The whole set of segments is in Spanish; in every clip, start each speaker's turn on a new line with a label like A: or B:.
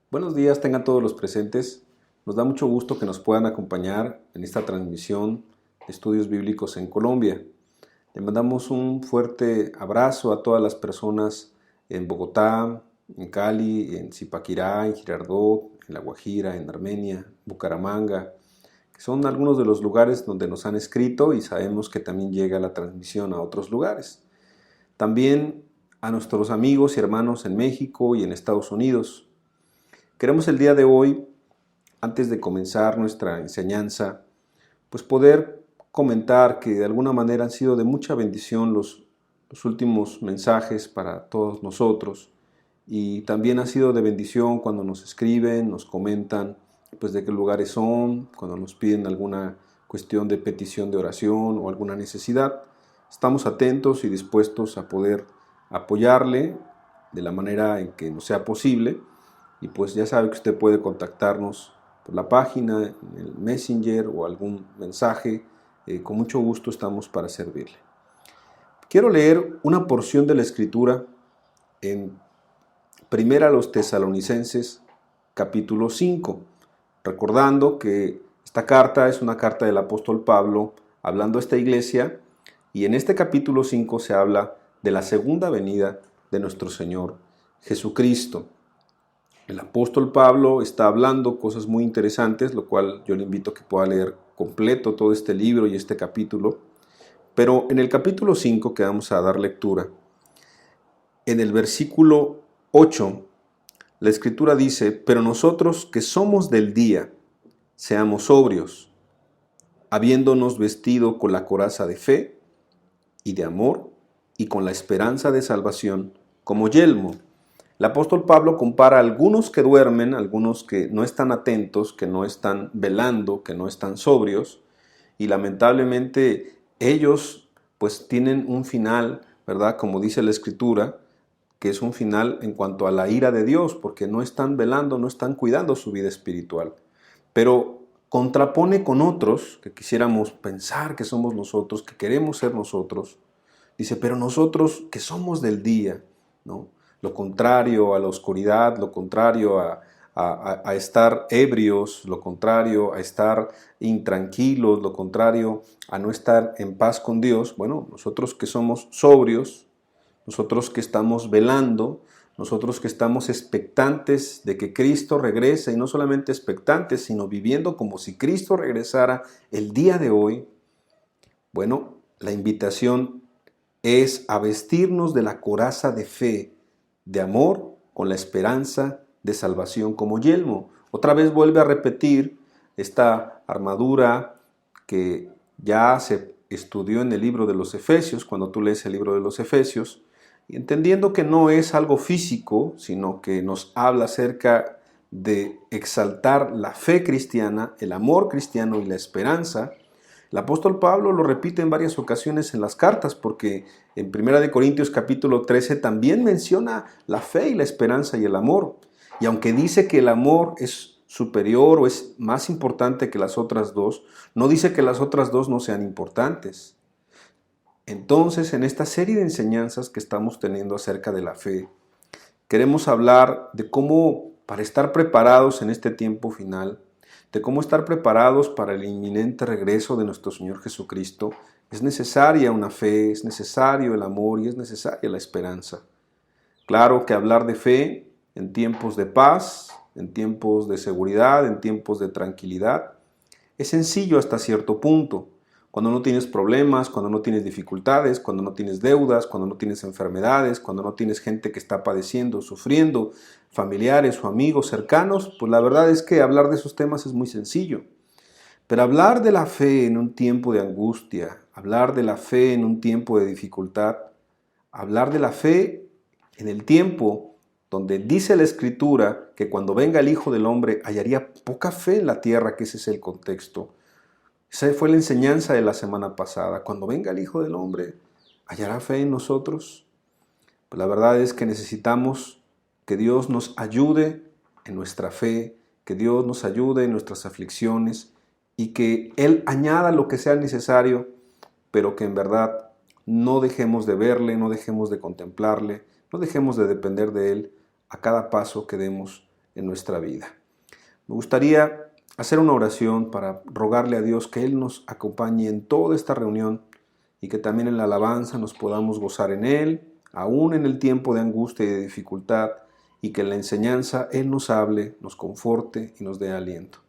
A: Buenos días, tengan todos los presentes. Nos da mucho gusto que nos puedan acompañar en esta transmisión de estudios bíblicos en Colombia. Le mandamos un fuerte abrazo a todas las personas en Bogotá, en Cali, en Zipaquirá, en Girardot, en La Guajira, en Armenia, Bucaramanga, que son algunos de los lugares donde nos han escrito y sabemos que también llega la transmisión a otros lugares. También a nuestros amigos y hermanos en México y en Estados Unidos. Queremos el día de hoy, antes de comenzar nuestra enseñanza, pues poder comentar que de alguna manera han sido de mucha bendición los últimos mensajes para todos nosotros, y también ha sido de bendición cuando nos escriben, nos comentan pues de qué lugares son, cuando nos piden alguna cuestión de petición de oración o alguna necesidad. Estamos atentos y dispuestos a poder apoyarle de la manera en que nos sea posible. Y pues ya sabe que usted puede contactarnos por la página, en el Messenger o algún mensaje. Con mucho gusto estamos para servirle. Quiero leer una porción de la Escritura en Primera a los Tesalonicenses, capítulo 5, recordando que esta carta es una carta del apóstol Pablo hablando a esta iglesia, y en este capítulo 5 se habla de la segunda venida de nuestro Señor Jesucristo. El apóstol Pablo está hablando cosas muy interesantes, lo cual yo le invito a que pueda leer completo todo este libro y este capítulo. Pero en el capítulo 5 que vamos a dar lectura, en el versículo 8, la Escritura dice: pero nosotros que somos del día, seamos sobrios, habiéndonos vestido con la coraza de fe y de amor y con la esperanza de salvación como yelmo. El apóstol Pablo compara a algunos que duermen, algunos que no están atentos, que no están velando, que no están sobrios, y lamentablemente ellos pues tienen un final, ¿verdad? Como dice la Escritura, que es un final en cuanto a la ira de Dios, porque no están velando, no están cuidando su vida espiritual. Pero contrapone con otros, que quisiéramos pensar que somos nosotros, que queremos ser nosotros. Dice, pero nosotros que somos del día, ¿no? Lo contrario a la oscuridad, lo contrario a estar ebrios, lo contrario a estar intranquilos, lo contrario a no estar en paz con Dios. Bueno, nosotros que somos sobrios, nosotros que estamos velando, nosotros que estamos expectantes de que Cristo regrese, y no solamente expectantes, sino viviendo como si Cristo regresara el día de hoy. Bueno, la invitación es a vestirnos de la coraza de fe, de amor, con la esperanza de salvación como yelmo. Otra vez vuelve a repetir esta armadura que ya se estudió en el libro de los Efesios, cuando tú lees el libro de los Efesios, y entendiendo que no es algo físico, sino que nos habla acerca de exaltar la fe cristiana, el amor cristiano y la esperanza. El apóstol Pablo lo repite en varias ocasiones en las cartas, porque en 1 Corintios capítulo 13 también menciona la fe y la esperanza y el amor. Y aunque dice que el amor es superior o es más importante que las otras dos, no dice que las otras dos no sean importantes. Entonces, en esta serie de enseñanzas que estamos teniendo acerca de la fe, queremos hablar de cómo, para estar preparados en este tiempo final, de cómo estar preparados para el inminente regreso de nuestro Señor Jesucristo, es necesaria una fe, es necesario el amor y es necesaria la esperanza. Claro que hablar de fe en tiempos de paz, en tiempos de seguridad, en tiempos de tranquilidad, es sencillo hasta cierto punto. Cuando no tienes problemas, cuando no tienes dificultades, cuando no tienes deudas, cuando no tienes enfermedades, cuando no tienes gente que está padeciendo, sufriendo, familiares o amigos cercanos, pues la verdad es que hablar de esos temas es muy sencillo. Pero hablar de la fe en un tiempo de angustia, hablar de la fe en un tiempo de dificultad, hablar de la fe en el tiempo donde dice la Escritura que cuando venga el Hijo del Hombre hallaría poca fe en la tierra, que ese es el contexto. Esa fue la enseñanza de la semana pasada. Cuando venga el Hijo del Hombre, ¿hallará fe en nosotros? Pues la verdad es que necesitamos que Dios nos ayude en nuestra fe, que Dios nos ayude en nuestras aflicciones y que Él añada lo que sea necesario, pero que en verdad no dejemos de verle, no dejemos de contemplarle, no dejemos de depender de Él a cada paso que demos en nuestra vida. Me gustaría hacer una oración para rogarle a Dios que Él nos acompañe en toda esta reunión y que también en la alabanza nos podamos gozar en Él, aún en el tiempo de angustia y de dificultad, y que en la enseñanza Él nos hable, nos conforte y nos dé aliento.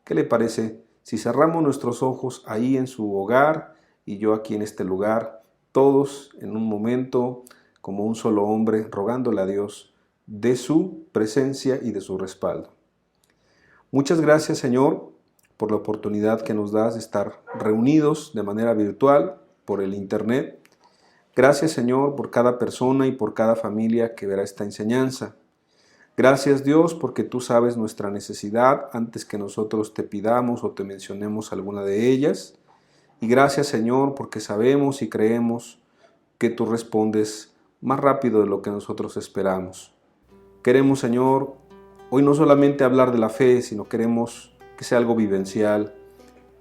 A: ¿Qué le parece si cerramos nuestros ojos ahí en su hogar y yo aquí en este lugar, todos en un momento como un solo hombre, rogándole a Dios de su presencia y de su respaldo? Muchas gracias, Señor, por la oportunidad que nos das de estar reunidos de manera virtual por el internet. Gracias, Señor, por cada persona y por cada familia que verá esta enseñanza. Gracias, Dios, porque tú sabes nuestra necesidad antes que nosotros te pidamos o te mencionemos alguna de ellas. Y gracias, Señor, porque sabemos y creemos que tú respondes más rápido de lo que nosotros esperamos. Queremos, Señor, hoy no solamente hablar de la fe, sino queremos que sea algo vivencial,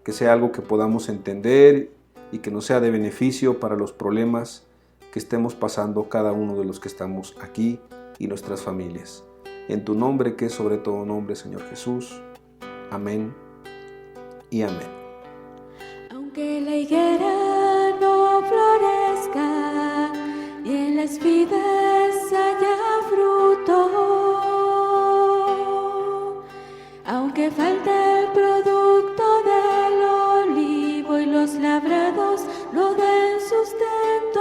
A: que sea algo que podamos entender y que nos sea de beneficio para los problemas que estemos pasando cada uno de los que estamos aquí y nuestras familias. En tu nombre, que es sobre todo nombre, Señor Jesús. Amén y amén.
B: Aunque la higuera no florezca y en las vides haya fruto, aunque falte el producto del olivo y los labrados no den sustento,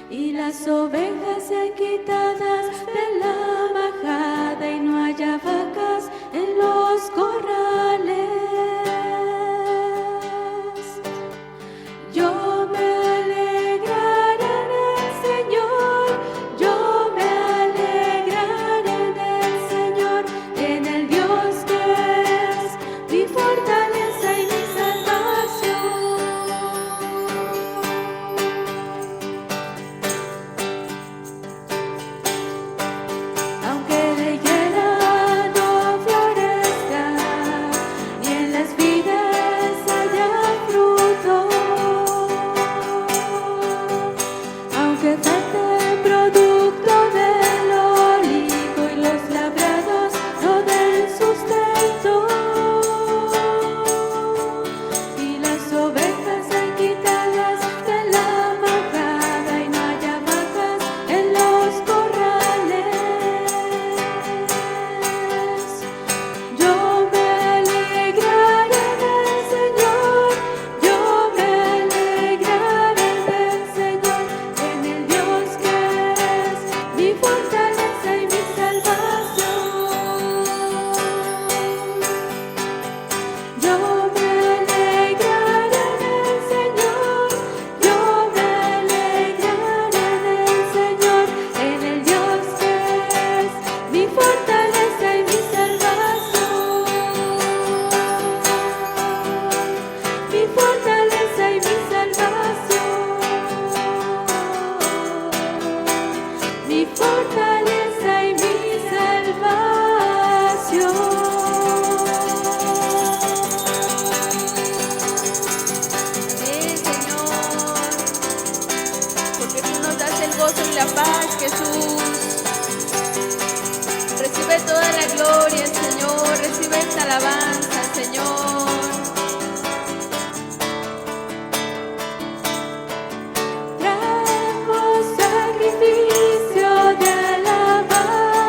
B: y las ovejas sean quitadas de la majada y no haya vacas en los corrales, yo me alegraré en el Señor, yo me alegraré en el Señor, en el Dios que es mi fortaleza y mi salvación. Aunque la higuera no florezca y en las vides haya fruto, aunque falte el producto del olivo y los labrados no den sustento, y las ovejas sean quitadas de la majada y no haya vacas en los corrales, yo me alegraré en el Señor, yo me alegraré en el Señor, en el Dios que es mi fortaleza y mi salvación. Yo me alegraré en el Señor, yo me alegraré en el Señor, en el Dios que es mi fortaleza y mi salvación. Mi fortaleza y mi salvación. Mi fortaleza y mi salvación. Amén, Señor, porque tú nos das el gozo y la paz, Jesús. Recibe toda la gloria, Señor, recibe esta alabanza, Señor. Traemos sacrificio de alabanza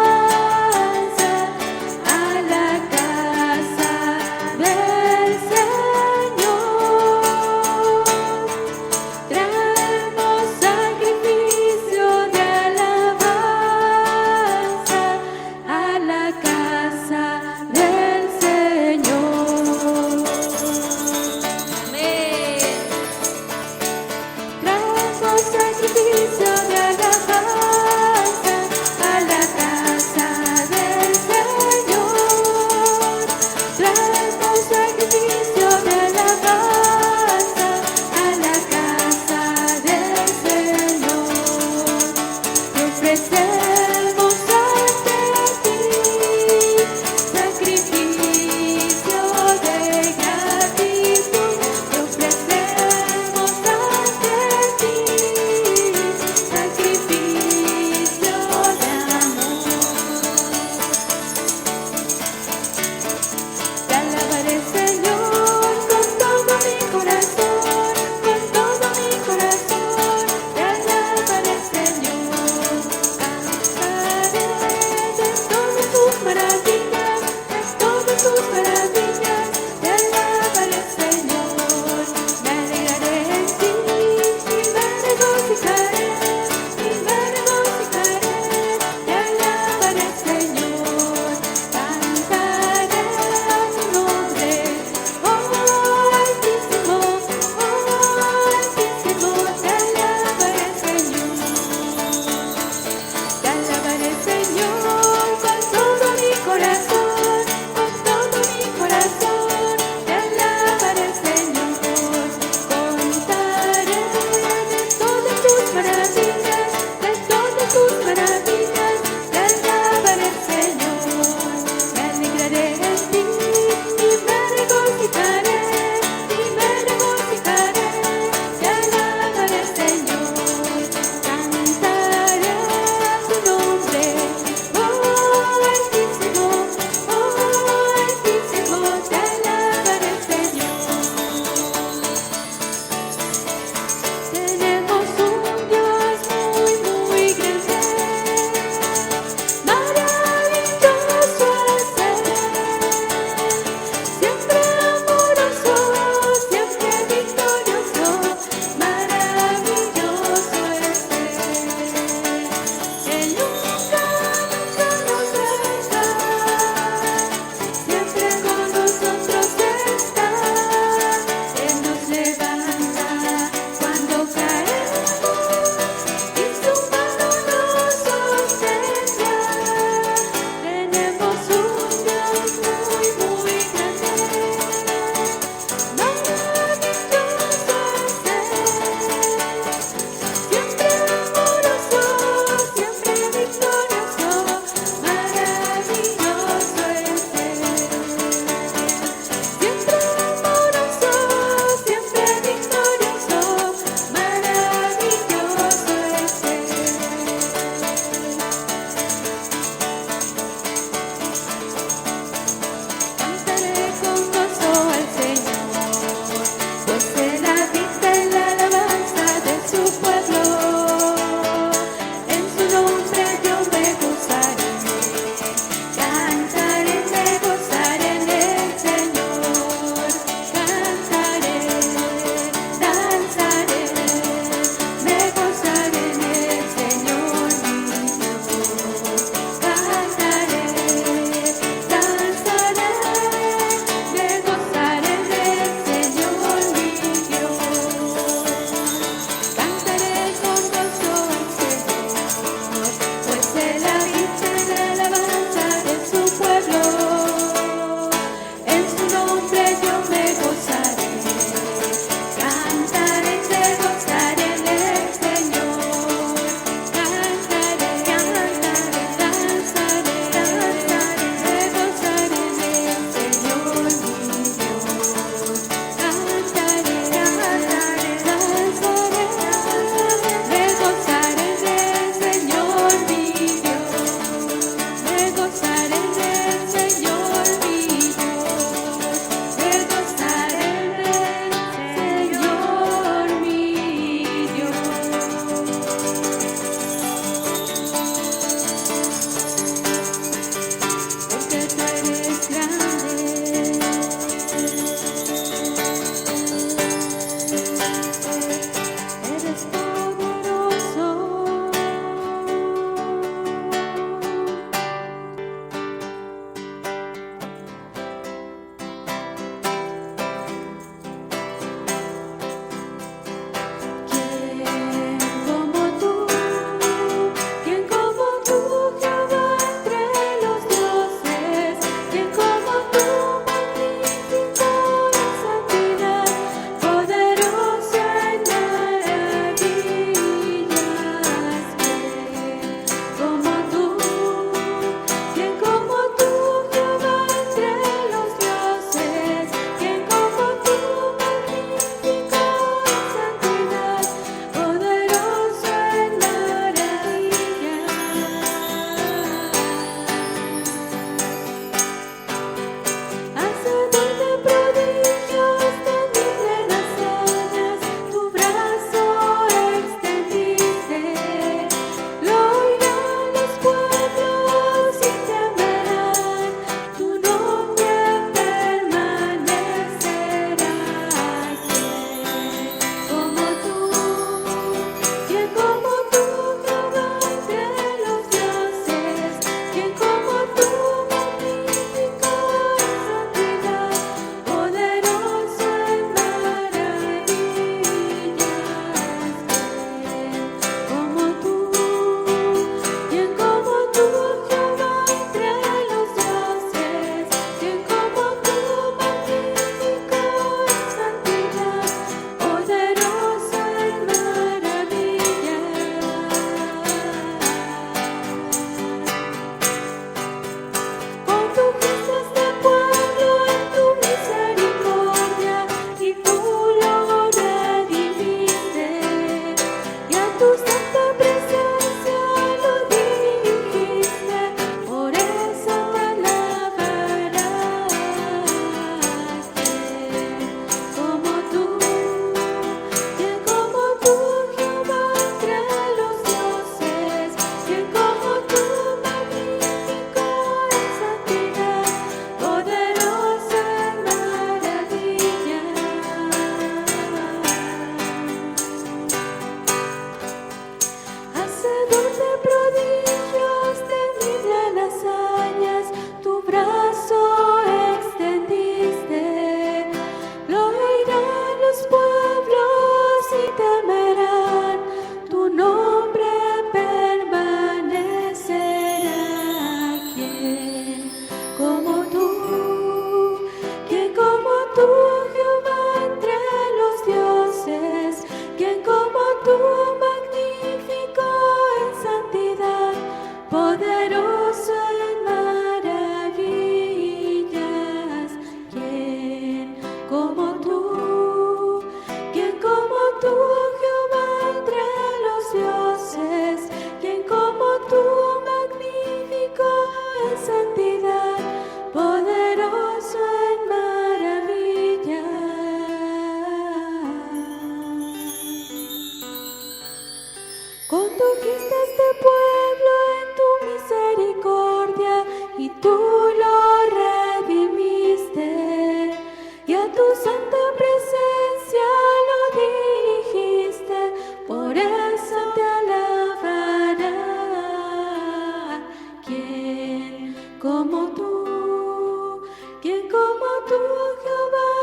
B: a la casa del Señor. Traemos sacrificio de alabanza a la casa del Señor. tú lo redimiste y a tu santa presencia lo dirigiste, por eso te alabará. ¿Quién como tú, Jehová,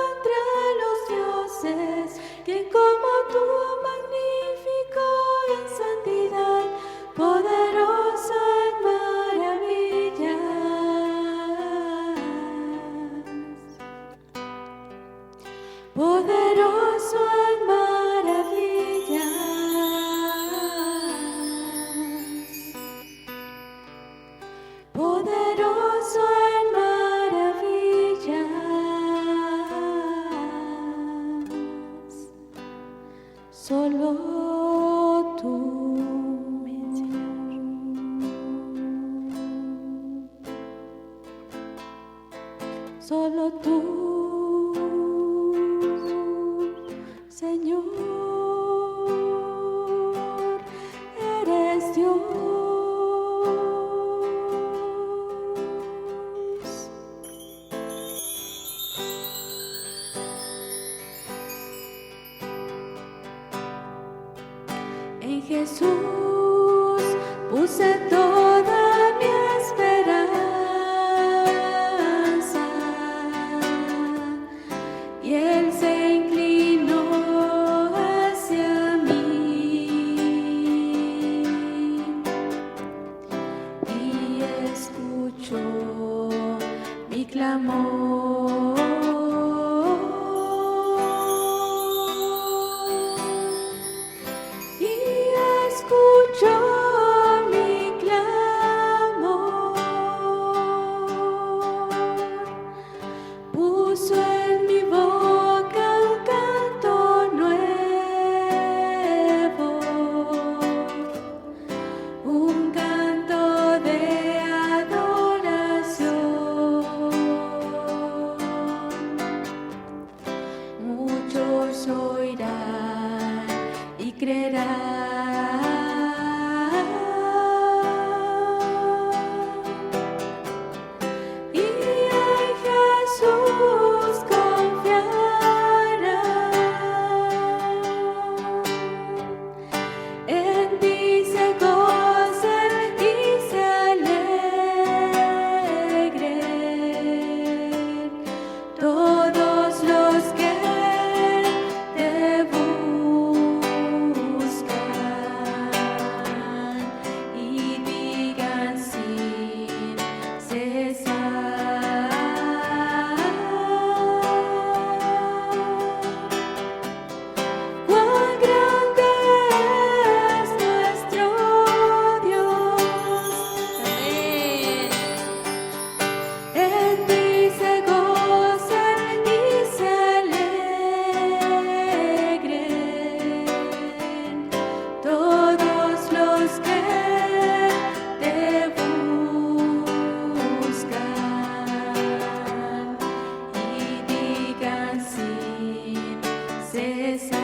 B: entre los dioses? ¿Quién como tú, magnífico en santidad, poderoso en maravillas? Poderoso en maravillas. Poderoso en maravillas. Solo tú, mi Señor. Solo tú, Señor, eres Dios. En Jesús puse toda mi esperanza y Él se inclinó hacia mí y escuchó mi clamor. Y escuchó mi clamor, puso en mi boca un canto nuevo, un canto de adoración. Muchos oirán y creerán. Y en Jesús confiarán. En ti se gocen y se alegren todos los que te buscan y digan sin cesar: cuán grande es nuestro Dios. Amén. En ti se gocen y se alegren todos los que te buscan y digan sin cesar: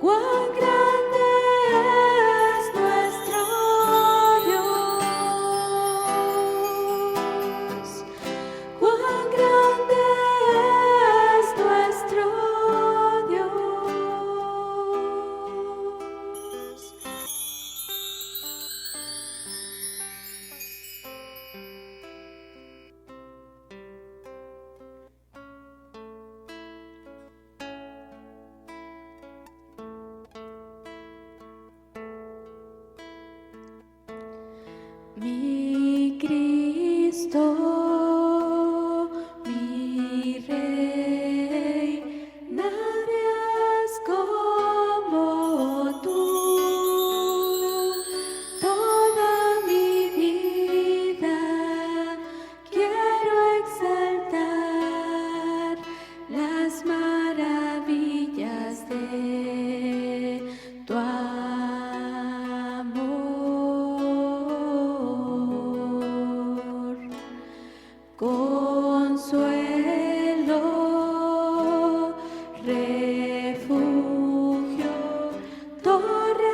B: cuán grande es nuestro Dios, cuán grande es nuestro Dios. Mi Cristo, mi Rey, nadie es como tú. Toda mi vida quiero exaltar las maravillas de tu amor. Consuelo, refugio, torre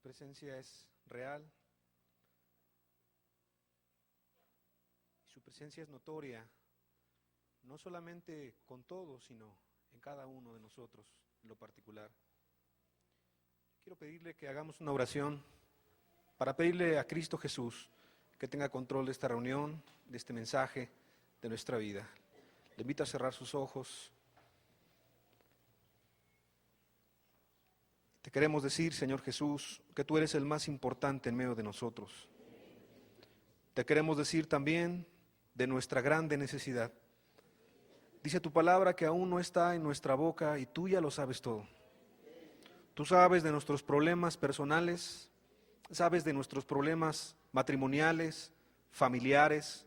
A: presencia es real y su presencia es notoria, no solamente con todos, sino en cada uno de nosotros en lo particular. Quiero pedirle que hagamos una oración para pedirle a Cristo Jesús que tenga control de esta reunión, de este mensaje, de nuestra vida. Le invito a cerrar sus ojos. Te queremos decir, Señor Jesús, que tú eres el más importante en medio de nosotros. Te queremos decir también de nuestra grande necesidad. Dice tu palabra que aún no está en nuestra boca y tú ya lo sabes todo. Tú sabes de nuestros problemas personales, sabes de nuestros problemas matrimoniales, familiares,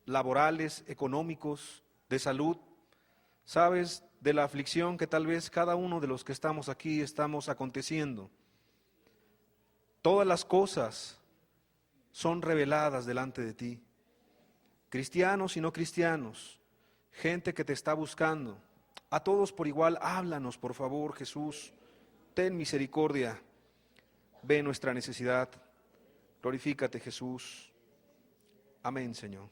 A: laborales, económicos, de salud. Sabes de la aflicción que tal vez cada uno de los que estamos aquí estamos aconteciendo. Todas las cosas son reveladas delante de ti. Cristianos y no cristianos, gente que te está buscando, a todos por igual, háblanos por favor, Jesús. Ten misericordia, ve nuestra necesidad, glorifícate Jesús. Amén, Señor.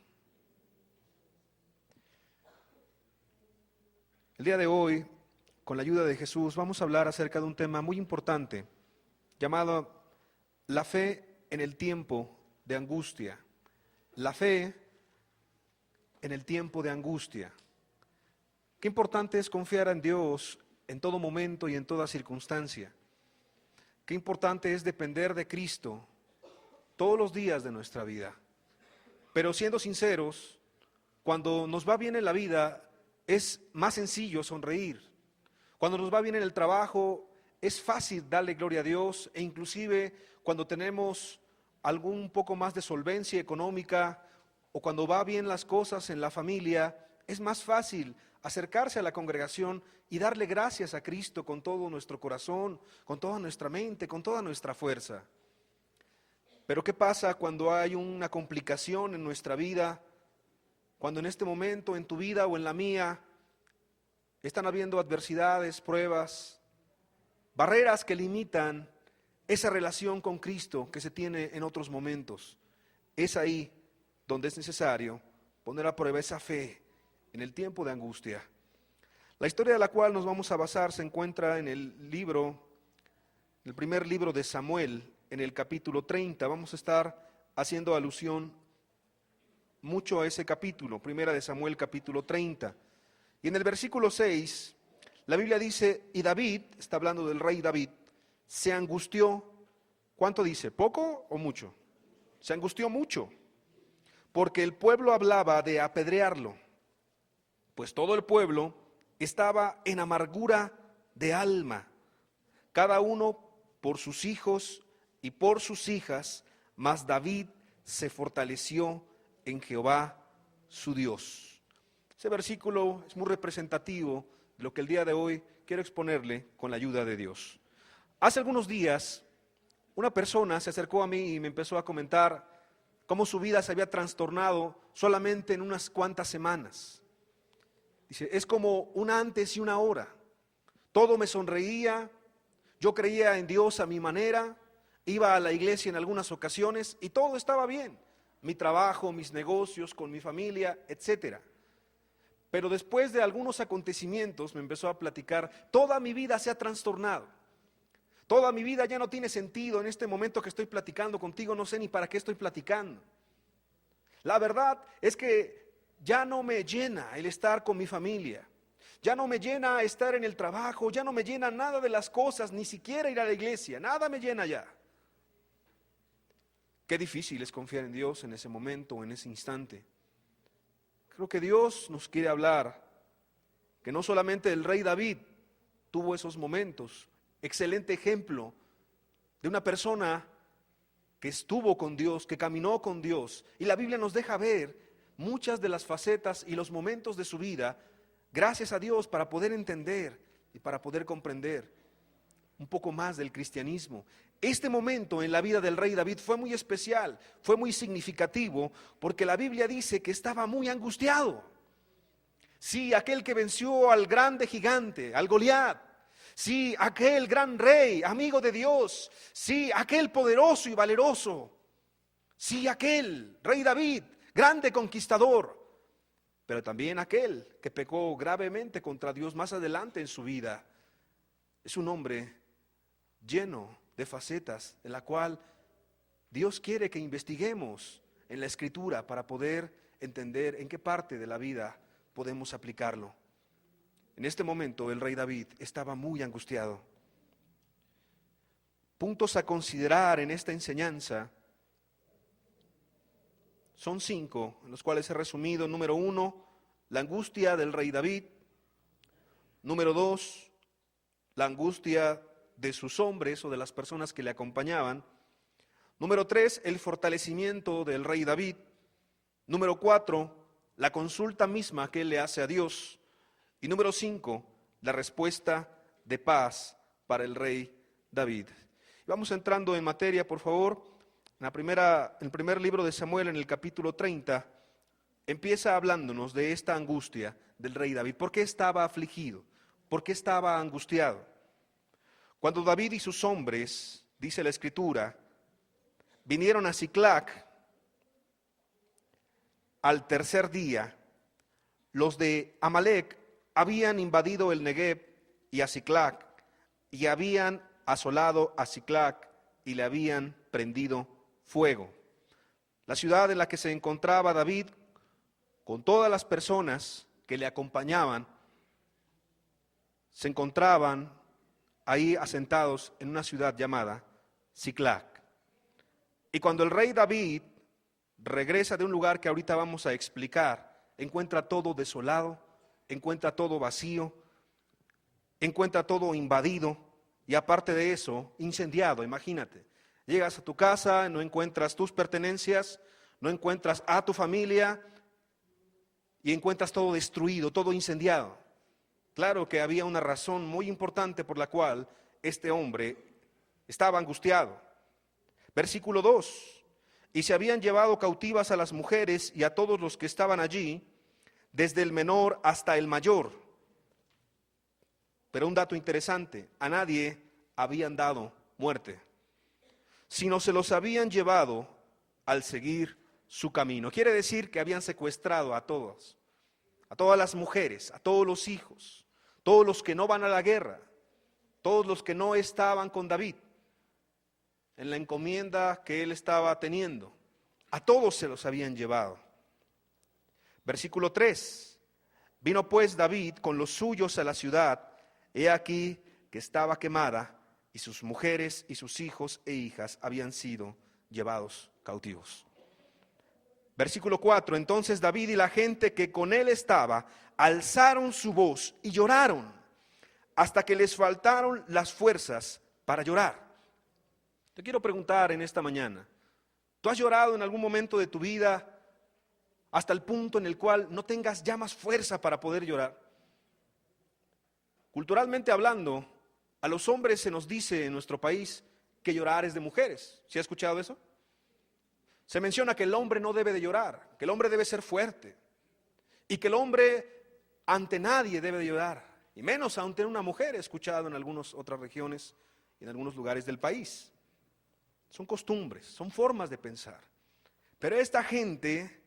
A: El día de hoy, con la ayuda de Jesús, vamos a hablar acerca de un tema muy importante, llamado la fe en el tiempo de angustia. La fe en el tiempo de angustia. Qué importante es confiar en Dios en todo momento y en toda circunstancia. Qué importante es depender de Cristo todos los días de nuestra vida. Pero siendo sinceros, cuando nos va bien en la vida, es más sencillo sonreír. Cuando nos va bien en el trabajo, es fácil darle gloria a Dios, e inclusive cuando tenemos algún poco más de solvencia económica, o cuando va bien las cosas en la familia, es más fácil acercarse a la congregación y darle gracias a Cristo con todo nuestro corazón, con toda nuestra mente, con toda nuestra fuerza. Pero ¿qué pasa cuando hay una complicación en nuestra vida? Cuando en este momento, en tu vida o en la mía, están habiendo adversidades, pruebas, barreras que limitan esa relación con Cristo que se tiene en otros momentos. Es ahí donde es necesario poner a prueba esa fe en el tiempo de angustia. La historia de la cual nos vamos a basar se encuentra en el primer libro de Samuel, en el capítulo 30. Vamos a estar haciendo alusión mucho a ese capítulo, primera de Samuel, capítulo 30. Y en el versículo 6, la Biblia dice, y David, está hablando del rey David, se angustió. ¿Cuánto dice? ¿Poco o mucho? Se angustió mucho, porque el pueblo hablaba de apedrearlo, pues todo el pueblo estaba en amargura de alma, cada uno por sus hijos y por sus hijas, mas David se fortaleció en Jehová su Dios. Ese versículo es muy representativo de lo que el día de hoy quiero exponerle con la ayuda de Dios. Hace algunos días, una persona se acercó a mí y me empezó a comentar cómo su vida se había trastornado solamente en unas cuantas semanas. Dice, es como un antes y una ahora. Todo me sonreía, yo creía en Dios a mi manera, iba a la iglesia en algunas ocasiones y todo estaba bien. Mi trabajo, mis negocios, con mi familia, etcétera. Pero después de algunos acontecimientos me empezó a platicar, toda mi vida se ha trastornado. Toda mi vida ya no tiene sentido en este momento que estoy platicando contigo, no sé ni para qué estoy platicando. La verdad es que ya no me llena el estar con mi familia, ya no me llena estar en el trabajo, ya no me llena nada de las cosas, ni siquiera ir a la iglesia, nada me llena ya. Qué difícil es confiar en Dios en ese momento, en ese instante. Creo que Dios nos quiere hablar, que no solamente el rey David tuvo esos momentos, excelente ejemplo de una persona que estuvo con Dios, que caminó con Dios, y la Biblia nos deja ver muchas de las facetas y los momentos de su vida, gracias a Dios, para poder entender y para poder comprender un poco más del cristianismo. Este momento en la vida del rey David fue muy especial, fue muy significativo, porque la Biblia dice que estaba muy angustiado. Sí, aquel que venció al grande gigante, al Goliat.
C: Sí, aquel gran rey, amigo de Dios. Sí, aquel poderoso y valeroso. Sí, aquel rey David, grande conquistador. Pero también aquel que pecó gravemente contra Dios más adelante en su vida. Es un hombre lleno de facetas, en la cual Dios quiere que investiguemos en la Escritura para poder entender en qué parte de la vida podemos aplicarlo. En este momento el rey David estaba muy angustiado. Puntos a considerar en esta enseñanza son 5, en los cuales he resumido. Número 1, la angustia del rey David. Número 2, la angustia de sus hombres o de las personas que le acompañaban. Número 3, el fortalecimiento del rey David. Número 4, la consulta misma que él le hace a Dios. Y número 5, la respuesta de paz para el rey David. Vamos entrando en materia, por favor. En el primer libro de Samuel, en el capítulo 30, empieza hablándonos de esta angustia del rey David. ¿Por qué estaba afligido? ¿Por qué estaba angustiado? Cuando David y sus hombres, dice la Escritura, vinieron a Siclac al tercer día, los de Amalec habían invadido el Negev y a Siclac, y habían asolado a Siclac y le habían prendido fuego. La ciudad en la que se encontraba David, con todas las personas que le acompañaban, se encontraban ahí asentados en una ciudad llamada Siclac. Y cuando el rey David regresa de un lugar que ahorita vamos a explicar, encuentra todo desolado, encuentra todo vacío, encuentra todo invadido y aparte de eso, incendiado. Imagínate, llegas a tu casa, no encuentras tus pertenencias, no encuentras a tu familia y encuentras todo destruido, todo incendiado. Claro que había una razón muy importante por la cual este hombre estaba angustiado. Versículo 2, y se habían llevado cautivas a las mujeres y a todos los que estaban allí, desde el menor hasta el mayor. Pero un dato interesante, a nadie habían dado muerte, sino se los habían llevado al seguir su camino. Quiere decir que habían secuestrado a todas las mujeres, a todos los hijos, todos los que no van a la guerra, todos los que no estaban con David en la encomienda que él estaba teniendo. A todos se los habían llevado. Versículo 3, vino pues David con los suyos a la ciudad, he aquí que estaba quemada, y sus mujeres y sus hijos e hijas habían sido llevados cautivos. Versículo 4, entonces David y la gente que con él estaba, alzaron su voz y lloraron, hasta que les faltaron las fuerzas para llorar. Te quiero preguntar en esta mañana, ¿tú has llorado en algún momento de tu vida hasta el punto en el cual no tengas ya más fuerza para poder llorar? Culturalmente hablando, a los hombres se nos dice en nuestro país que llorar es de mujeres. ¿Sí ha escuchado eso? Se menciona que el hombre no debe de llorar, que el hombre debe ser fuerte y que el hombre ante nadie debe de llorar, y menos ante una mujer. He escuchado en algunas otras regiones y en algunos lugares del país. Son costumbres, son formas de pensar. Pero esta gente,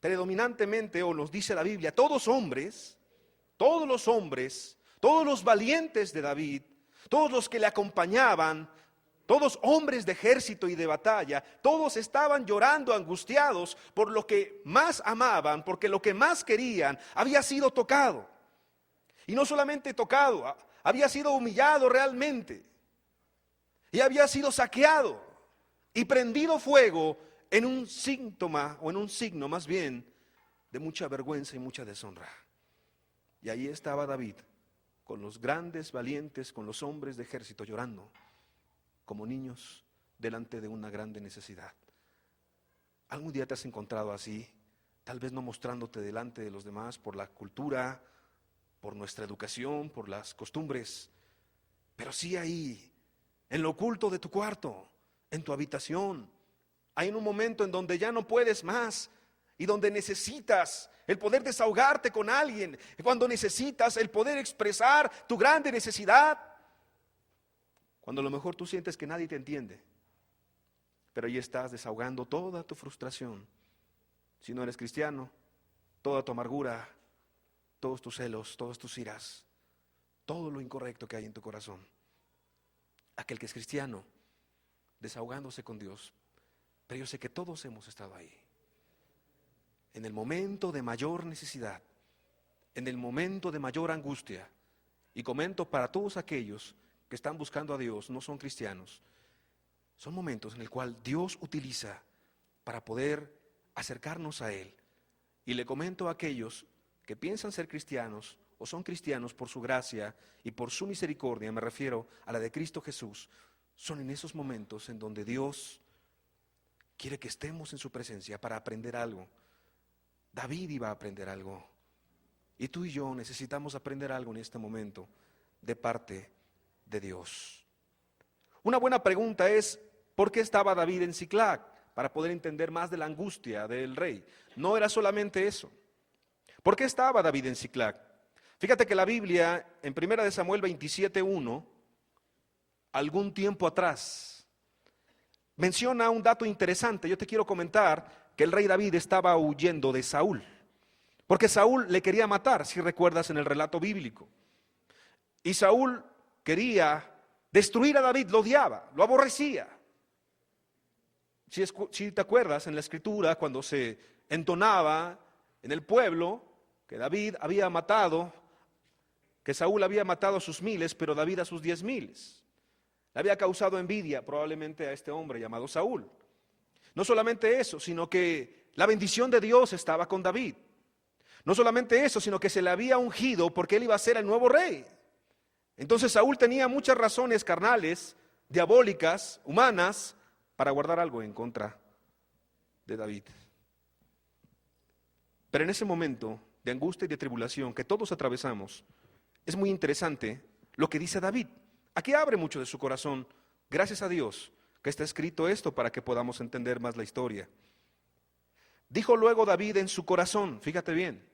C: predominantemente, o nos dice la Biblia, todos los hombres, todos los valientes de David, todos los que le acompañaban, todos hombres de ejército y de batalla, todos estaban llorando, angustiados por lo que más amaban, porque lo que más querían había sido tocado. Y no solamente tocado, había sido humillado realmente. Y había sido saqueado y prendido fuego en un síntoma, o en un signo más bien, de mucha vergüenza y mucha deshonra. Y ahí estaba David, con los grandes valientes, con los hombres de ejército, llorando como niños delante de una grande necesidad. ¿Algún día te has encontrado así? Tal vez no mostrándote delante de los demás por la cultura, por nuestra educación, por las costumbres, pero sí ahí, en lo oculto de tu cuarto, en tu habitación. Hay un momento en donde ya no puedes más y donde necesitas el poder desahogarte con alguien, cuando necesitas el poder expresar tu grande necesidad, Cuando a lo mejor tú sientes que nadie te entiende, pero ahí estás desahogando toda tu frustración. Si no eres cristiano, toda tu amargura, todos tus celos, todas tus iras, todo lo incorrecto que hay en tu corazón. Aquel que es cristiano, desahogándose con Dios. Pero yo sé que todos hemos estado ahí. En el momento de mayor necesidad, en el momento de mayor angustia. Y comento para todos aquellos que están buscando a Dios, no son cristianos. Son momentos en el cual Dios utiliza para poder acercarnos a Él. Y le comento a aquellos que piensan ser cristianos o son cristianos por su gracia y por su misericordia, me refiero a la de Cristo Jesús, son en esos momentos en donde Dios quiere que estemos en su presencia para aprender algo. David iba a aprender algo. Y tú y yo necesitamos aprender algo en este momento de parte de Dios. Una buena pregunta es, ¿por qué estaba David en Siclag? Para poder entender más de la angustia del rey. No era solamente eso. ¿Por qué estaba David en Siclag? Fíjate que la Biblia, en 1 Samuel 27:1, algún tiempo atrás, menciona un dato interesante. Yo te quiero comentar que el rey David estaba huyendo de Saúl. Porque Saúl le quería matar, si recuerdas en el relato bíblico. Y Saúl quería destruir a David, lo odiaba, lo aborrecía. Si te acuerdas en la escritura, cuando se entonaba en el pueblo que David había matado, que Saúl había matado a sus 1000, pero David a sus 10,000. Le había causado envidia probablemente a este hombre llamado Saúl. No solamente eso, sino que la bendición de Dios estaba con David. No solamente eso, sino que se le había ungido porque él iba a ser el nuevo rey. Entonces Saúl tenía muchas razones carnales, diabólicas, humanas, para guardar algo en contra de David. Pero en ese momento de angustia y de tribulación que todos atravesamos, es muy interesante lo que dice David. Aquí abre mucho de su corazón, gracias a Dios, que está escrito esto para que podamos entender más la historia. Dijo luego David en su corazón, fíjate bien,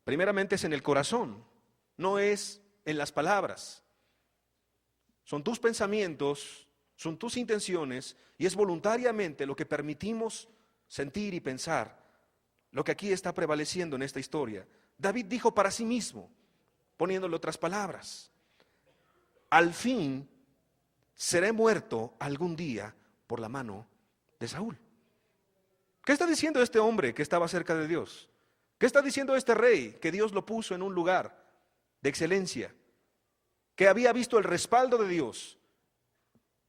C: primeramente es en el corazón, no es en las palabras. Son tus pensamientos, son tus intenciones y es voluntariamente lo que permitimos sentir y pensar, lo que aquí está prevaleciendo en esta historia. David dijo para sí mismo, poniéndole otras palabras, al fin seré muerto algún día por la mano de Saúl. ¿Qué está diciendo este hombre que estaba cerca de Dios? ¿Qué está diciendo este rey que Dios lo puso en un lugar de excelencia? Que había visto el respaldo de Dios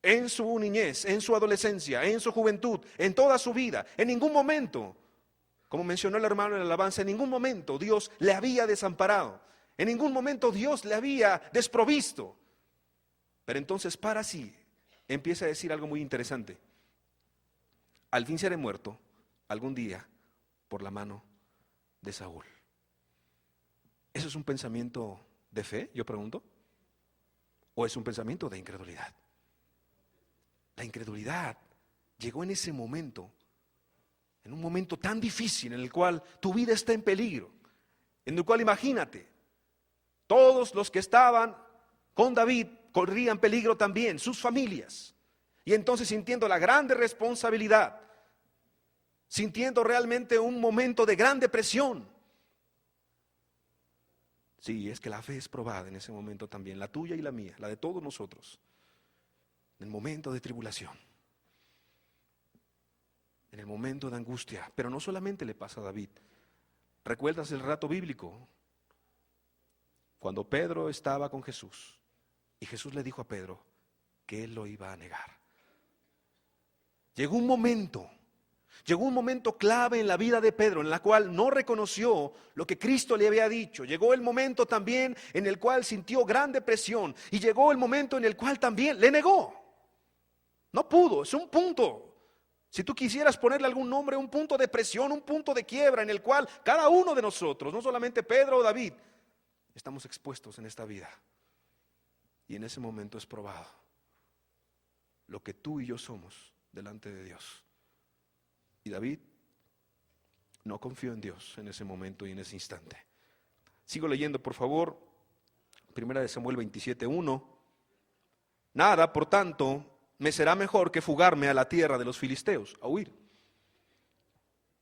C: en su niñez, en su adolescencia, en su juventud, en toda su vida. En ningún momento, como mencionó el hermano en la alabanza, en ningún momento Dios le había desamparado. En ningún momento Dios le había desprovisto. Pero entonces para sí empieza a decir algo muy interesante. Al fin seré muerto algún día por la mano de Saúl. ¿Eso es un pensamiento de fe, yo pregunto? ¿O es un pensamiento de incredulidad? La incredulidad llegó en ese momento, en un momento tan difícil en el cual tu vida está en peligro, en el cual imagínate, todos los que estaban con David corrían peligro también, sus familias. Y entonces sintiendo la grande responsabilidad, sintiendo realmente un momento de gran depresión. Sí, es que la fe es probada en ese momento también, la tuya y la mía, la de todos nosotros, en el momento de tribulación, en el momento de angustia. Pero no solamente le pasa a David. ¿Recuerdas el relato bíblico? Cuando Pedro estaba con Jesús y Jesús le dijo a Pedro que él lo iba a negar. Llegó un momento clave en la vida de Pedro en la cual no reconoció lo que Cristo le había dicho. Llegó el momento también en el cual sintió gran depresión y llegó el momento en el cual también le negó. No pudo, es un punto. Si tú quisieras ponerle algún nombre, un punto de presión, un punto de quiebra en el cual cada uno de nosotros, no solamente Pedro o David, estamos expuestos en esta vida. Y en ese momento es probado lo que tú y yo somos delante de Dios. Y David no confió en Dios en ese momento y en ese instante. Sigo leyendo, por favor, 1 Samuel 27:1. Nada, por tanto, me será mejor que fugarme a la tierra de los filisteos, a huir.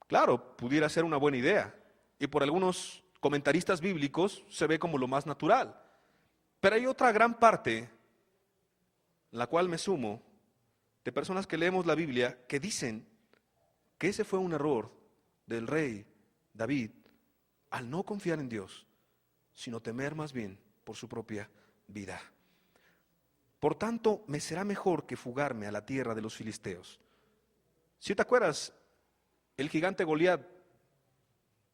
C: Claro, pudiera ser una buena idea, y por algunos comentaristas bíblicos se ve como lo más natural. Pero hay otra gran parte, en la cual me sumo, de personas que leemos la Biblia, que dicen que ese fue un error del rey David al no confiar en Dios, sino temer más bien por su propia vida. Por tanto, me será mejor que fugarme a la tierra de los filisteos. Si te acuerdas, el gigante Goliat,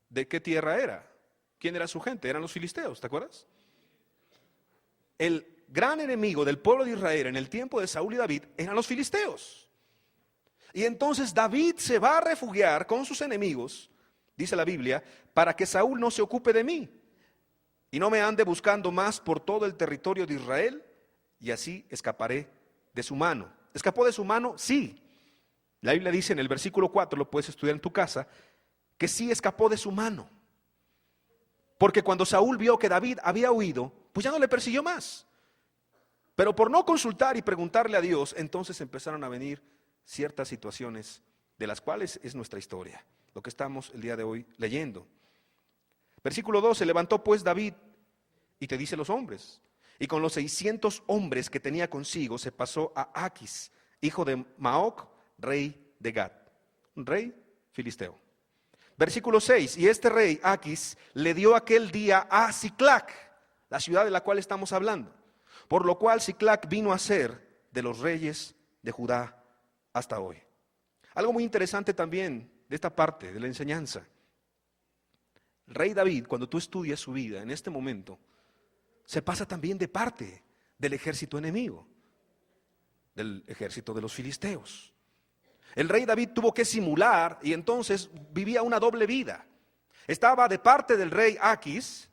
C: ¿de qué tierra era? ¿Quién era su gente? Eran los filisteos, ¿te acuerdas? El gran enemigo del pueblo de Israel en el tiempo de Saúl y David eran los filisteos. Y entonces David se va a refugiar con sus enemigos, dice la Biblia, para que Saúl no se ocupe de mí y no me ande buscando más por todo el territorio de Israel, y así escaparé de su mano. ¿Escapó de su mano? Sí. La Biblia dice en el versículo 4, lo puedes estudiar en tu casa, que sí escapó de su mano. Porque cuando Saúl vio que David había huido, pues ya no le persiguió más. Pero por no consultar y preguntarle a Dios, entonces empezaron a venir ciertas situaciones de las cuales es nuestra historia, lo que estamos el día de hoy leyendo. Versículo 12, levantó pues David, y te dice los hombres, y con los 600 hombres que tenía consigo se pasó a Aquis, hijo de Maoc, rey de Gat, un rey filisteo. Versículo 6, y este rey Aquis le dio aquel día a Siclac, la ciudad de la cual estamos hablando, por lo cual Siclac vino a ser de los reyes de Judá hasta hoy. Algo muy interesante también de esta parte de la enseñanza. El rey David, cuando tú estudias su vida en este momento, se pasa también de parte del ejército enemigo, del ejército de los filisteos. El rey David tuvo que simular y entonces vivía una doble vida. Estaba de parte del rey Aquis,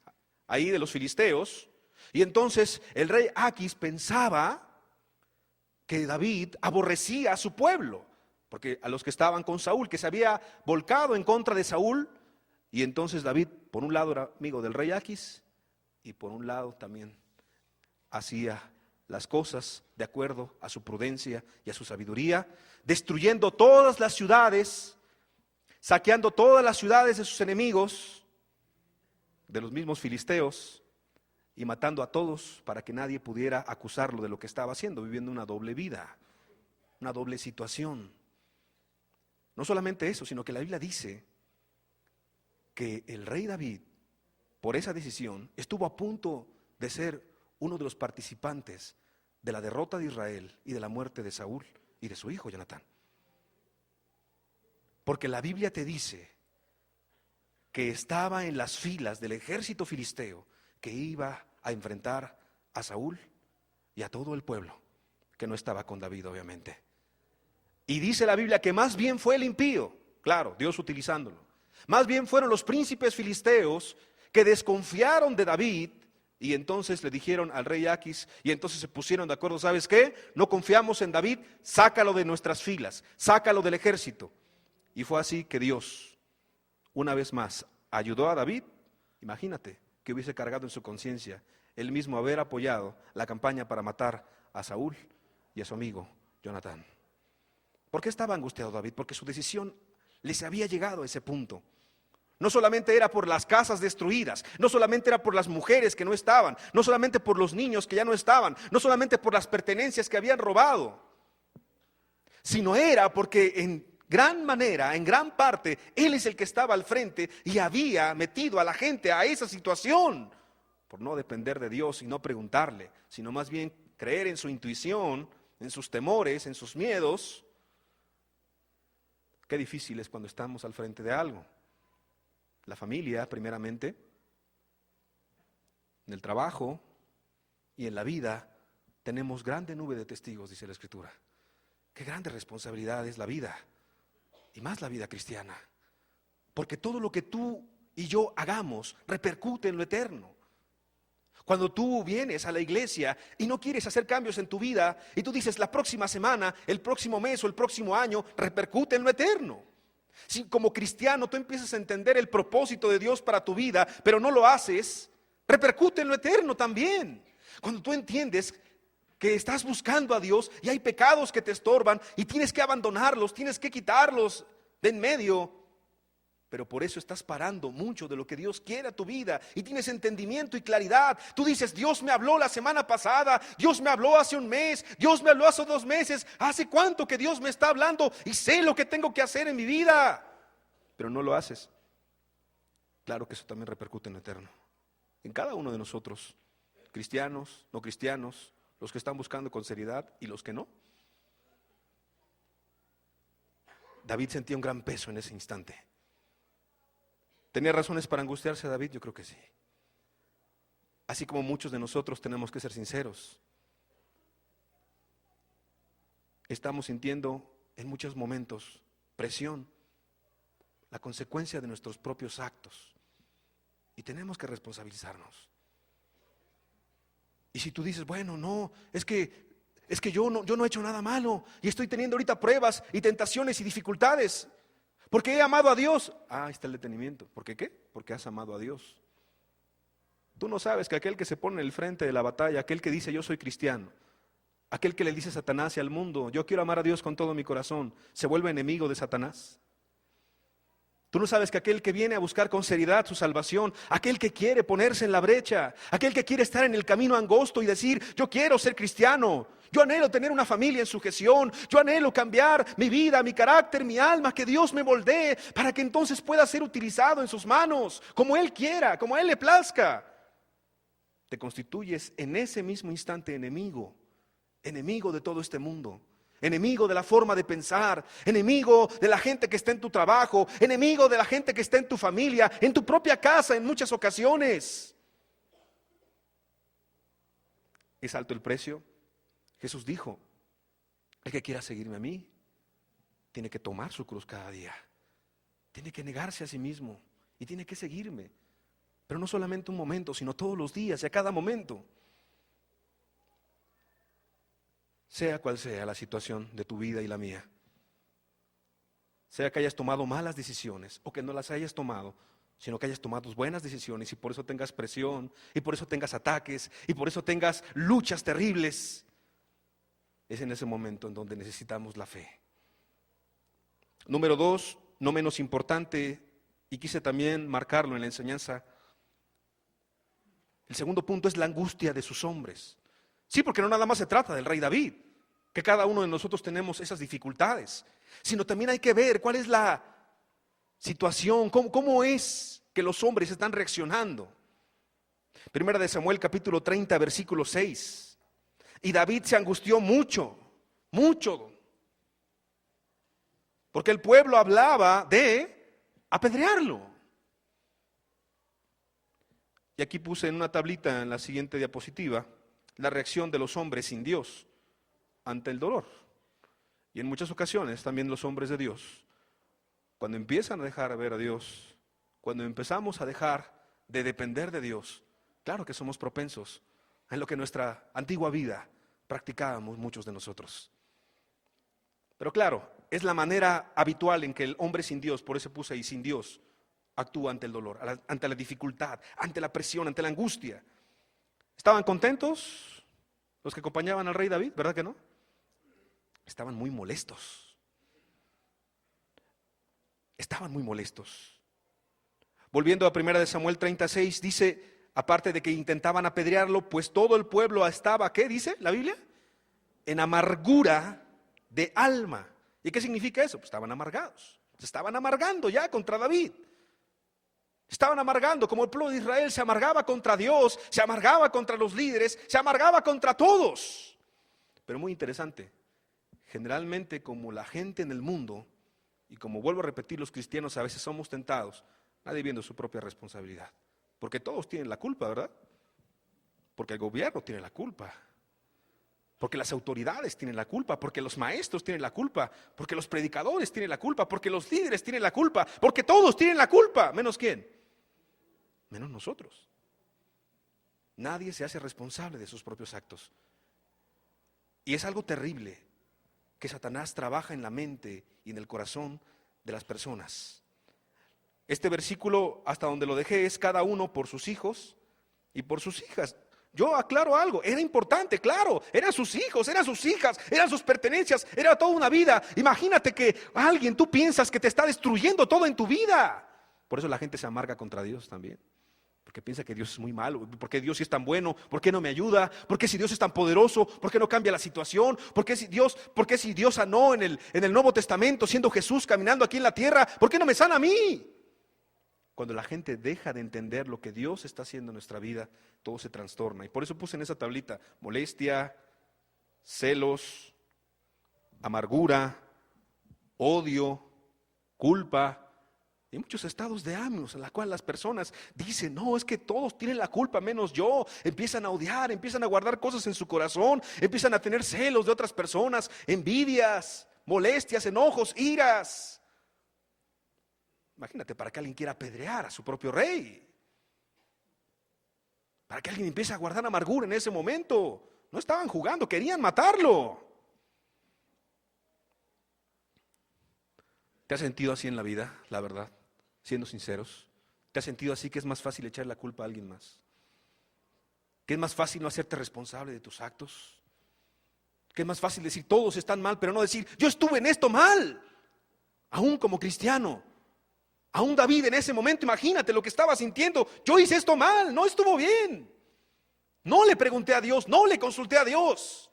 C: ahí de los filisteos, y entonces el rey Aquis pensaba que David aborrecía a su pueblo, porque a los que estaban con Saúl, que se había volcado en contra de Saúl, y entonces David por un lado era amigo del rey Aquis, y por un lado también hacía las cosas de acuerdo a su prudencia y a su sabiduría, destruyendo todas las ciudades, saqueando todas las ciudades de sus enemigos, de los mismos filisteos, y matando a todos para que nadie pudiera acusarlo de lo que estaba haciendo, viviendo una doble vida, una doble situación. No solamente eso, sino que la Biblia dice que el rey David, por esa decisión, estuvo a punto de ser uno de los participantes de la derrota de Israel y de la muerte de Saúl y de su hijo Jonatán. Porque la Biblia te dice que estaba en las filas del ejército filisteo que iba a enfrentar a Saúl y a todo el pueblo, que no estaba con David obviamente. Y dice la Biblia que más bien fue el impío, claro, Dios utilizándolo, más bien fueron los príncipes filisteos que desconfiaron de David y entonces le dijeron al rey Aquis y entonces se pusieron de acuerdo, ¿sabes qué? No confiamos en David, sácalo de nuestras filas, sácalo del ejército. Y fue así que Dios, una vez más, ayudó a David. Imagínate que hubiese cargado en su conciencia él mismo haber apoyado la campaña para matar a Saúl y a su amigo Jonatán. ¿Por qué estaba angustiado David? Porque su decisión les había llegado a ese punto. No solamente era por las casas destruidas, no solamente era por las mujeres que no estaban, no solamente por los niños que ya no estaban, no solamente por las pertenencias que habían robado, sino era porque en gran manera, en gran parte, él es el que estaba al frente y había metido a la gente a esa situación, por no depender de Dios y no preguntarle, sino más bien creer en su intuición, en sus temores, en sus miedos. Qué difícil es cuando estamos al frente de algo. La familia, primeramente, en el trabajo y en la vida, tenemos grande nube de testigos, dice la Escritura. Qué grande responsabilidad es la vida, y más la vida cristiana, porque todo lo que tú y yo hagamos repercute en lo eterno. Cuando tú vienes a la iglesia y no quieres hacer cambios en tu vida, y tú dices la próxima semana, el próximo mes o el próximo año, repercute en lo eterno. Si como cristiano tú empiezas a entender el propósito de Dios para tu vida, pero no lo haces, repercute en lo eterno también. Cuando tú entiendes que estás buscando a Dios y hay pecados que te estorban y tienes que abandonarlos, tienes que quitarlos de en medio. Pero por eso estás parando mucho de lo que Dios quiere a tu vida y tienes entendimiento y claridad. Tú dices, Dios me habló la semana pasada, Dios me habló hace un mes, Dios me habló hace 2 meses. ¿Hace cuánto que Dios me está hablando y sé lo que tengo que hacer en mi vida? Pero no lo haces. Claro que eso también repercute en lo eterno. En cada uno de nosotros, cristianos, no cristianos, los que están buscando con seriedad y los que no. David sentía un gran peso en ese instante. ¿Tenía razones para angustiarse David? Yo creo que sí. Así como muchos de nosotros tenemos que ser sinceros. Estamos sintiendo en muchos momentos presión, la consecuencia de nuestros propios actos. Y tenemos que responsabilizarnos. Y si tú dices, bueno, no, es que yo no he hecho nada malo y estoy teniendo ahorita pruebas y tentaciones y dificultades. Porque he amado a Dios. Ahí está el detenimiento. ¿Por qué qué? Porque has amado a Dios. Tú no sabes que aquel que se pone en el frente de la batalla, aquel que dice yo soy cristiano, aquel que le dice a Satanás y al mundo, yo quiero amar a Dios con todo mi corazón, se vuelve enemigo de Satanás. Tú no sabes que aquel que viene a buscar con seriedad su salvación, aquel que quiere ponerse en la brecha, aquel que quiere estar en el camino angosto y decir, yo quiero ser cristiano, yo anhelo tener una familia en sujeción, yo anhelo cambiar mi vida, mi carácter, mi alma, que Dios me moldee para que entonces pueda ser utilizado en sus manos, como Él quiera, como a Él le plazca. Te constituyes en ese mismo instante enemigo de todo este mundo. Enemigo de la forma de pensar, enemigo de la gente que está en tu trabajo, enemigo de la gente que está en tu familia, en tu propia casa en muchas ocasiones. ¿Es alto el precio? Jesús dijo, el que quiera seguirme a mí, tiene que tomar su cruz cada día, tiene que negarse a sí mismo y tiene que seguirme. Pero no solamente un momento, sino todos los días y a cada momento. Sea cual sea la situación de tu vida y la mía, sea que hayas tomado malas decisiones o que no las hayas tomado, sino que hayas tomado buenas decisiones y por eso tengas presión, y por eso tengas ataques, y por eso tengas luchas terribles, es en ese momento en donde necesitamos la fe. Número 2, no menos importante, y quise también marcarlo en la enseñanza, el segundo punto es la angustia de sus hombres. Sí, porque no nada más se trata del rey David, que cada uno de nosotros tenemos esas dificultades, sino también hay que ver cuál es la situación, cómo es que los hombres están reaccionando. Primera de Samuel capítulo 30 versículo 6. Y David se angustió mucho, porque el pueblo hablaba de apedrearlo. Y aquí puse en una tablita en la siguiente diapositiva la reacción de los hombres sin Dios ante el dolor. Y en muchas ocasiones también los hombres de Dios, cuando empiezan a dejar de ver a Dios, cuando empezamos a dejar de depender de Dios, claro que somos propensos en lo que en nuestra antigua vida practicábamos muchos de nosotros. Pero claro, es la manera habitual en que el hombre sin Dios, por eso puse ahí sin Dios, actúa ante el dolor, ante la dificultad, ante la presión, ante la angustia. ¿Estaban contentos los que acompañaban al rey David? ¿Verdad que no? Estaban muy molestos. Estaban muy molestos. Volviendo a 1 de Samuel 36, dice, aparte de que intentaban apedrearlo, pues todo el pueblo estaba, ¿qué dice la Biblia? En amargura de alma. ¿Y qué significa eso? Pues estaban amargados. Se estaban amargando ya contra David. Estaban amargando, como el pueblo de Israel se amargaba contra Dios, se amargaba contra los líderes, se amargaba contra todos. Pero muy interesante, generalmente como la gente en el mundo, y como vuelvo a repetir, los cristianos a veces somos tentados, nadie viendo su propia responsabilidad. Porque todos tienen la culpa, ¿verdad? Porque el gobierno tiene la culpa. Porque las autoridades tienen la culpa, porque los maestros tienen la culpa, porque los predicadores tienen la culpa, porque los líderes tienen la culpa, porque todos tienen la culpa, ¿menos quién? Menos nosotros. Nadie se hace responsable de sus propios actos. Y es algo terrible que Satanás trabaja en la mente y en el corazón de las personas. Este versículo, hasta donde lo dejé, es cada uno por sus hijos y por sus hijas. Yo aclaro algo, era importante, claro, eran sus hijos, eran sus hijas, eran sus pertenencias, era toda una vida. Imagínate que alguien, tú piensas que te está destruyendo todo en tu vida. Por eso la gente se amarga contra Dios también, porque piensa que Dios es muy malo, porque Dios sí es tan bueno, ¿por qué no me ayuda? ¿Por qué si Dios es tan poderoso, por qué no cambia la situación? ¿Por qué si Dios sanó en el Nuevo Testamento, siendo Jesús caminando aquí en la tierra, por qué no me sana a mí? Cuando la gente deja de entender lo que Dios está haciendo en nuestra vida, todo se trastorna. Y por eso puse en esa tablita molestia, celos, amargura, odio, culpa y muchos estados de ánimos en los cuales las personas dicen, no, es que todos tienen la culpa menos yo. Empiezan a odiar, empiezan a guardar cosas en su corazón, empiezan a tener celos de otras personas, envidias, molestias, enojos, iras. Imagínate, para que alguien quiera apedrear a su propio rey, para que alguien empiece a guardar amargura en ese momento. No estaban jugando, querían matarlo. ¿Te has sentido así en la vida, la verdad? Siendo sinceros, ¿te has sentido así que es más fácil echar la culpa a alguien más? ¿Que es más fácil no hacerte responsable de tus actos? ¿Que es más fácil decir todos están mal, pero no decir yo estuve en esto mal? Aún como cristiano. Aún David en ese momento, imagínate lo que estaba sintiendo. Yo hice esto mal, no estuvo bien. No le pregunté a Dios, no le consulté a Dios.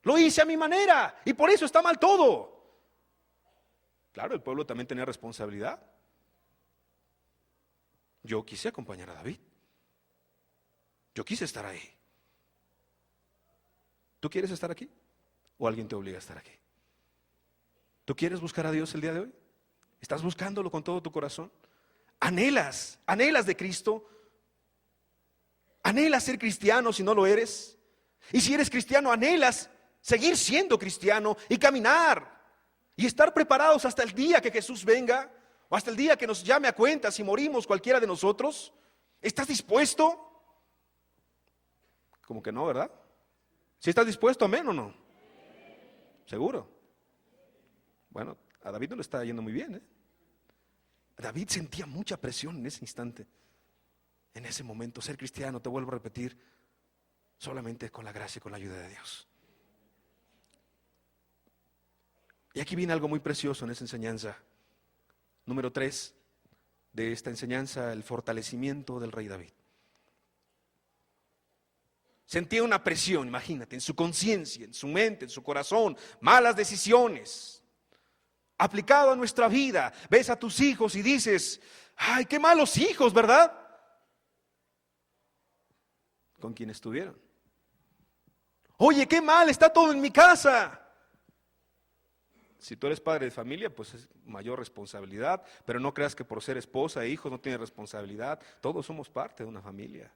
C: Lo hice a mi manera y por eso está mal todo. Claro, el pueblo también tenía responsabilidad. Yo quise acompañar a David. Yo quise estar ahí. ¿Tú quieres estar aquí? ¿O alguien te obliga a estar aquí? ¿Tú quieres buscar a Dios el día de hoy? ¿Estás buscándolo con todo tu corazón? ¿Anhelas de Cristo? ¿Anhelas ser cristiano si no lo eres? Y si eres cristiano, ¿anhelas seguir siendo cristiano y caminar y estar preparados hasta el día que Jesús venga o hasta el día que nos llame a cuenta si morimos cualquiera de nosotros? ¿Estás dispuesto? Como que no, ¿verdad? ¿Si estás dispuesto, amén o no? ¿Seguro? Bueno, a David no le está yendo muy bien, ¿eh? David sentía mucha presión en ese instante, en ese momento. Ser cristiano, te vuelvo a repetir, solamente con la gracia y con la ayuda de Dios. Y aquí viene algo muy precioso en esa enseñanza. Número 3 de esta enseñanza, el fortalecimiento del rey David. Sentía una presión, imagínate, en su conciencia, en su mente, en su corazón, malas decisiones. Aplicado a nuestra vida, ves a tus hijos y dices, ay, qué malos hijos, ¿verdad? ¿Con quién estuvieron? Oye, qué mal está todo en mi casa. Si tú eres padre de familia, pues es mayor responsabilidad, pero no creas que por ser esposa e hijos no tienes responsabilidad. Todos somos parte de una familia.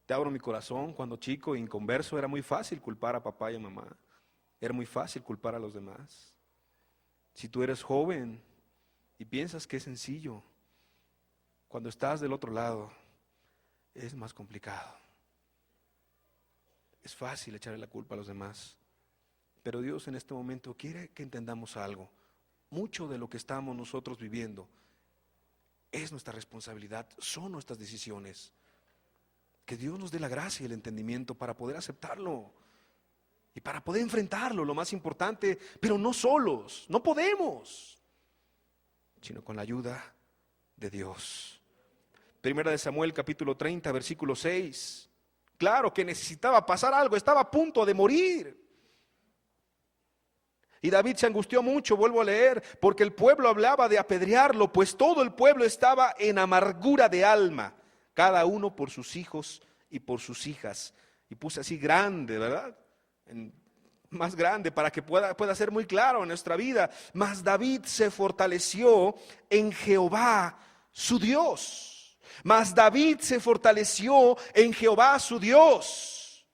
C: Te abro mi corazón, cuando chico e inconverso era muy fácil culpar a papá y a mamá. Era muy fácil culpar a los demás. Si tú eres joven y piensas que es sencillo, cuando estás del otro lado es más complicado. Es fácil echarle la culpa a los demás, pero Dios en este momento quiere que entendamos algo. Mucho de lo que estamos nosotros viviendo es nuestra responsabilidad, son nuestras decisiones. Que Dios nos dé la gracia y el entendimiento para poder aceptarlo. Y para poder enfrentarlo, lo más importante, pero no solos, no podemos, sino con la ayuda de Dios. Primera de Samuel, capítulo 30, versículo 6. Claro que necesitaba pasar algo, estaba a punto de morir. Y David se angustió mucho, vuelvo a leer, porque el pueblo hablaba de apedrearlo, pues todo el pueblo estaba en amargura de alma, cada uno por sus hijos y por sus hijas. Y puse así grande, ¿verdad? Más grande para que pueda ser muy claro en nuestra vida. Mas David se fortaleció en Jehová su Dios. Mas David se fortaleció en Jehová su Dios.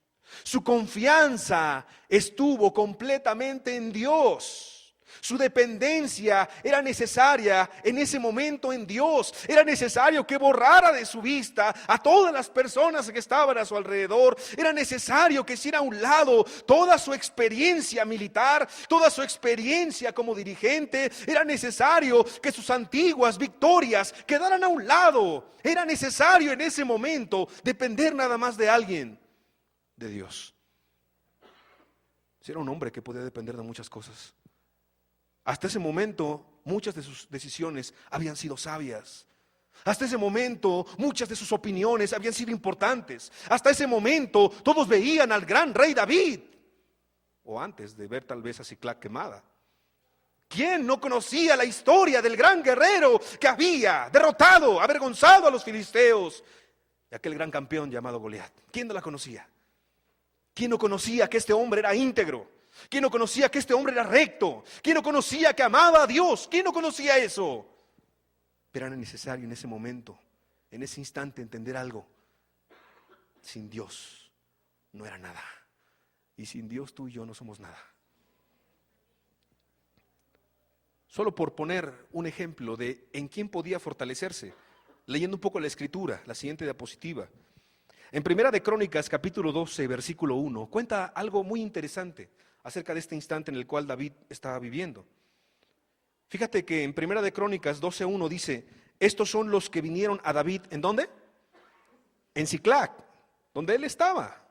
C: Su confianza estuvo completamente en Dios. Su dependencia era necesaria en ese momento en Dios. Era necesario que borrara de su vista a todas las personas que estaban a su alrededor. Era necesario que hiciera a un lado toda su experiencia militar, toda su experiencia como dirigente. Era necesario que sus antiguas victorias quedaran a un lado. Era necesario en ese momento depender nada más de alguien, de Dios. Era un hombre que podía depender de muchas cosas. Hasta ese momento, muchas de sus decisiones habían sido sabias. Hasta ese momento, muchas de sus opiniones habían sido importantes. Hasta ese momento, todos veían al gran rey David. O antes de ver tal vez a Siclac quemada. ¿Quién no conocía la historia del gran guerrero que había derrotado, avergonzado a los filisteos? Y aquel gran campeón llamado Goliat. ¿Quién no la conocía? ¿Quién no conocía que este hombre era íntegro? ¿Quién no conocía que este hombre era recto? ¿Quién no conocía que amaba a Dios? ¿Quién no conocía eso? Pero era necesario en ese momento, en ese instante, entender algo. Sin Dios no era nada. Y sin Dios tú y yo no somos nada. Solo por poner un ejemplo de en quién podía fortalecerse, leyendo un poco la escritura, la siguiente diapositiva. En Primera de Crónicas, capítulo 12, versículo 1, cuenta algo muy interesante acerca de este instante en el cual David estaba viviendo. Fíjate que en Primera de Crónicas 12:1 dice, estos son los que vinieron a David, ¿en dónde? En Siclac, donde él estaba,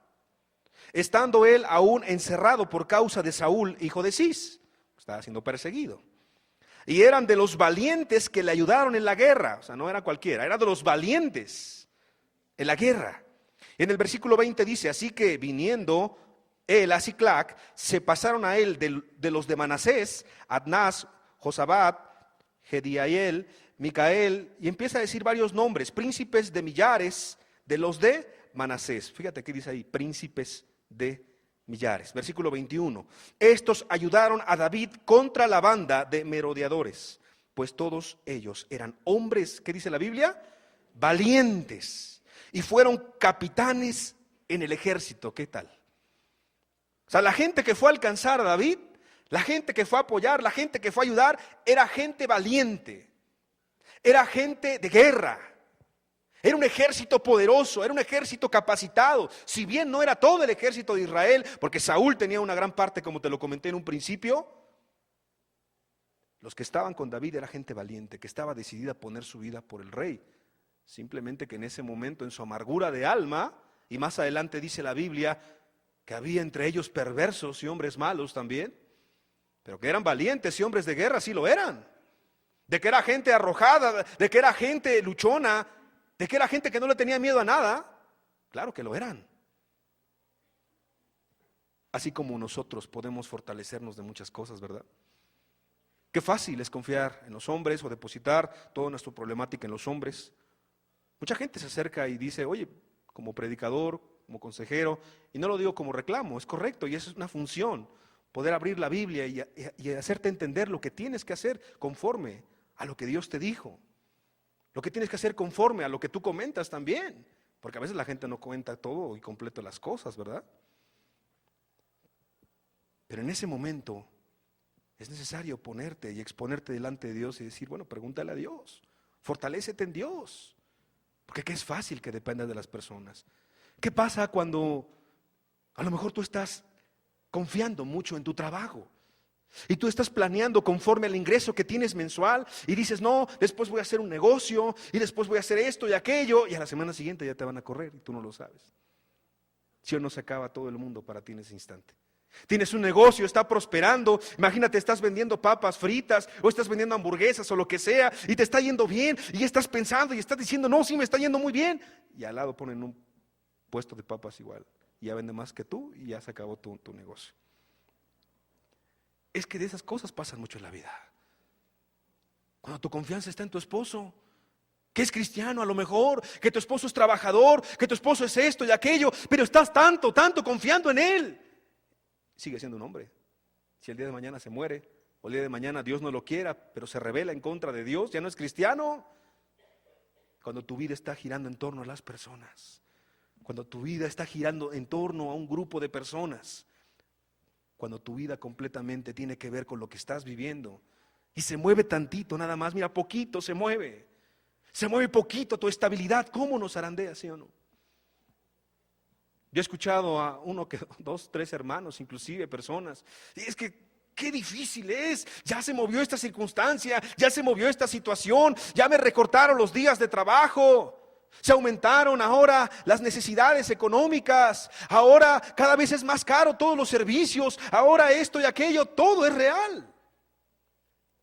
C: estando él aún encerrado por causa de Saúl, hijo de Cis, estaba siendo perseguido. Y eran de los valientes que le ayudaron en la guerra, o sea, no era cualquiera, era de los valientes en la guerra. En el versículo 20 dice, así que viniendo él a Siclac, se pasaron a él de los de Manasés, Adnás, Josabat, Jediael, Micael, y empieza a decir varios nombres, príncipes de millares de los de Manasés. Fíjate qué dice ahí, príncipes de millares. Versículo 21, estos ayudaron a David contra la banda de merodeadores, pues todos ellos eran hombres, ¿qué dice la Biblia? Valientes, y fueron capitanes en el ejército. ¿Qué tal? O sea, la gente que fue a alcanzar a David, la gente que fue a apoyar, la gente que fue a ayudar, era gente valiente, era gente de guerra, era un ejército poderoso, era un ejército capacitado. Si bien no era todo el ejército de Israel, porque Saúl tenía una gran parte, como te lo comenté en un principio, los que estaban con David era gente valiente, que estaba decidida a poner su vida por el rey. Simplemente que en ese momento, en su amargura de alma, y más adelante dice la Biblia, que había entre ellos perversos y hombres malos también, pero que eran valientes y hombres de guerra, sí lo eran. De que era gente arrojada, de que era gente luchona, de que era gente que no le tenía miedo a nada, claro que lo eran. Así como nosotros podemos fortalecernos de muchas cosas, ¿verdad? Qué fácil es confiar en los hombres o depositar toda nuestra problemática en los hombres. Mucha gente se acerca y dice, oye, como predicador, como consejero, y no lo digo como reclamo, es correcto y eso es una función, poder abrir la Biblia y hacerte entender lo que tienes que hacer conforme a lo que Dios te dijo, lo que tienes que hacer conforme a lo que tú comentas también, porque a veces la gente no cuenta todo y completo las cosas, ¿verdad? Pero en ese momento es necesario ponerte y exponerte delante de Dios y decir, bueno, pregúntale a Dios, fortalécete en Dios, porque que es fácil que dependas de las personas. ¿Qué pasa cuando a lo mejor tú estás confiando mucho en tu trabajo y tú estás planeando conforme al ingreso que tienes mensual y dices, no, después voy a hacer un negocio y después voy a hacer esto y aquello, y a la semana siguiente ya te van a correr y tú no lo sabes? ¿Sí o no se acaba todo el mundo para ti en ese instante? Tienes un negocio, está prosperando, imagínate, estás vendiendo papas fritas o estás vendiendo hamburguesas o lo que sea y te está yendo bien y estás pensando y estás diciendo, no, sí me está yendo muy bien, y al lado ponen un puesto de papas igual, y ya vende más que tú y ya se acabó tu negocio. Es que de esas cosas pasan mucho en la vida. Cuando tu confianza está en tu esposo, que es cristiano a lo mejor, que tu esposo es trabajador, que tu esposo es esto y aquello, pero estás tanto confiando en él, sigue siendo un hombre. Si el día de mañana se muere, o el día de mañana Dios no lo quiera, pero se rebela en contra de Dios, ya no es cristiano. Cuando tu vida está girando en torno a las personas, cuando tu vida está girando en torno a un grupo de personas, cuando tu vida completamente tiene que ver con lo que estás viviendo. Y se mueve tantito nada más, mira, poquito se mueve. Se mueve poquito tu estabilidad, ¿cómo nos zarandea, sí o no? Yo he escuchado a dos, tres hermanos, inclusive personas, y es que qué difícil es, ya se movió esta circunstancia, ya se movió esta situación, ya me recortaron los días de trabajo, se aumentaron ahora las necesidades económicas, ahora cada vez es más caro todos los servicios, ahora esto y aquello, todo es real.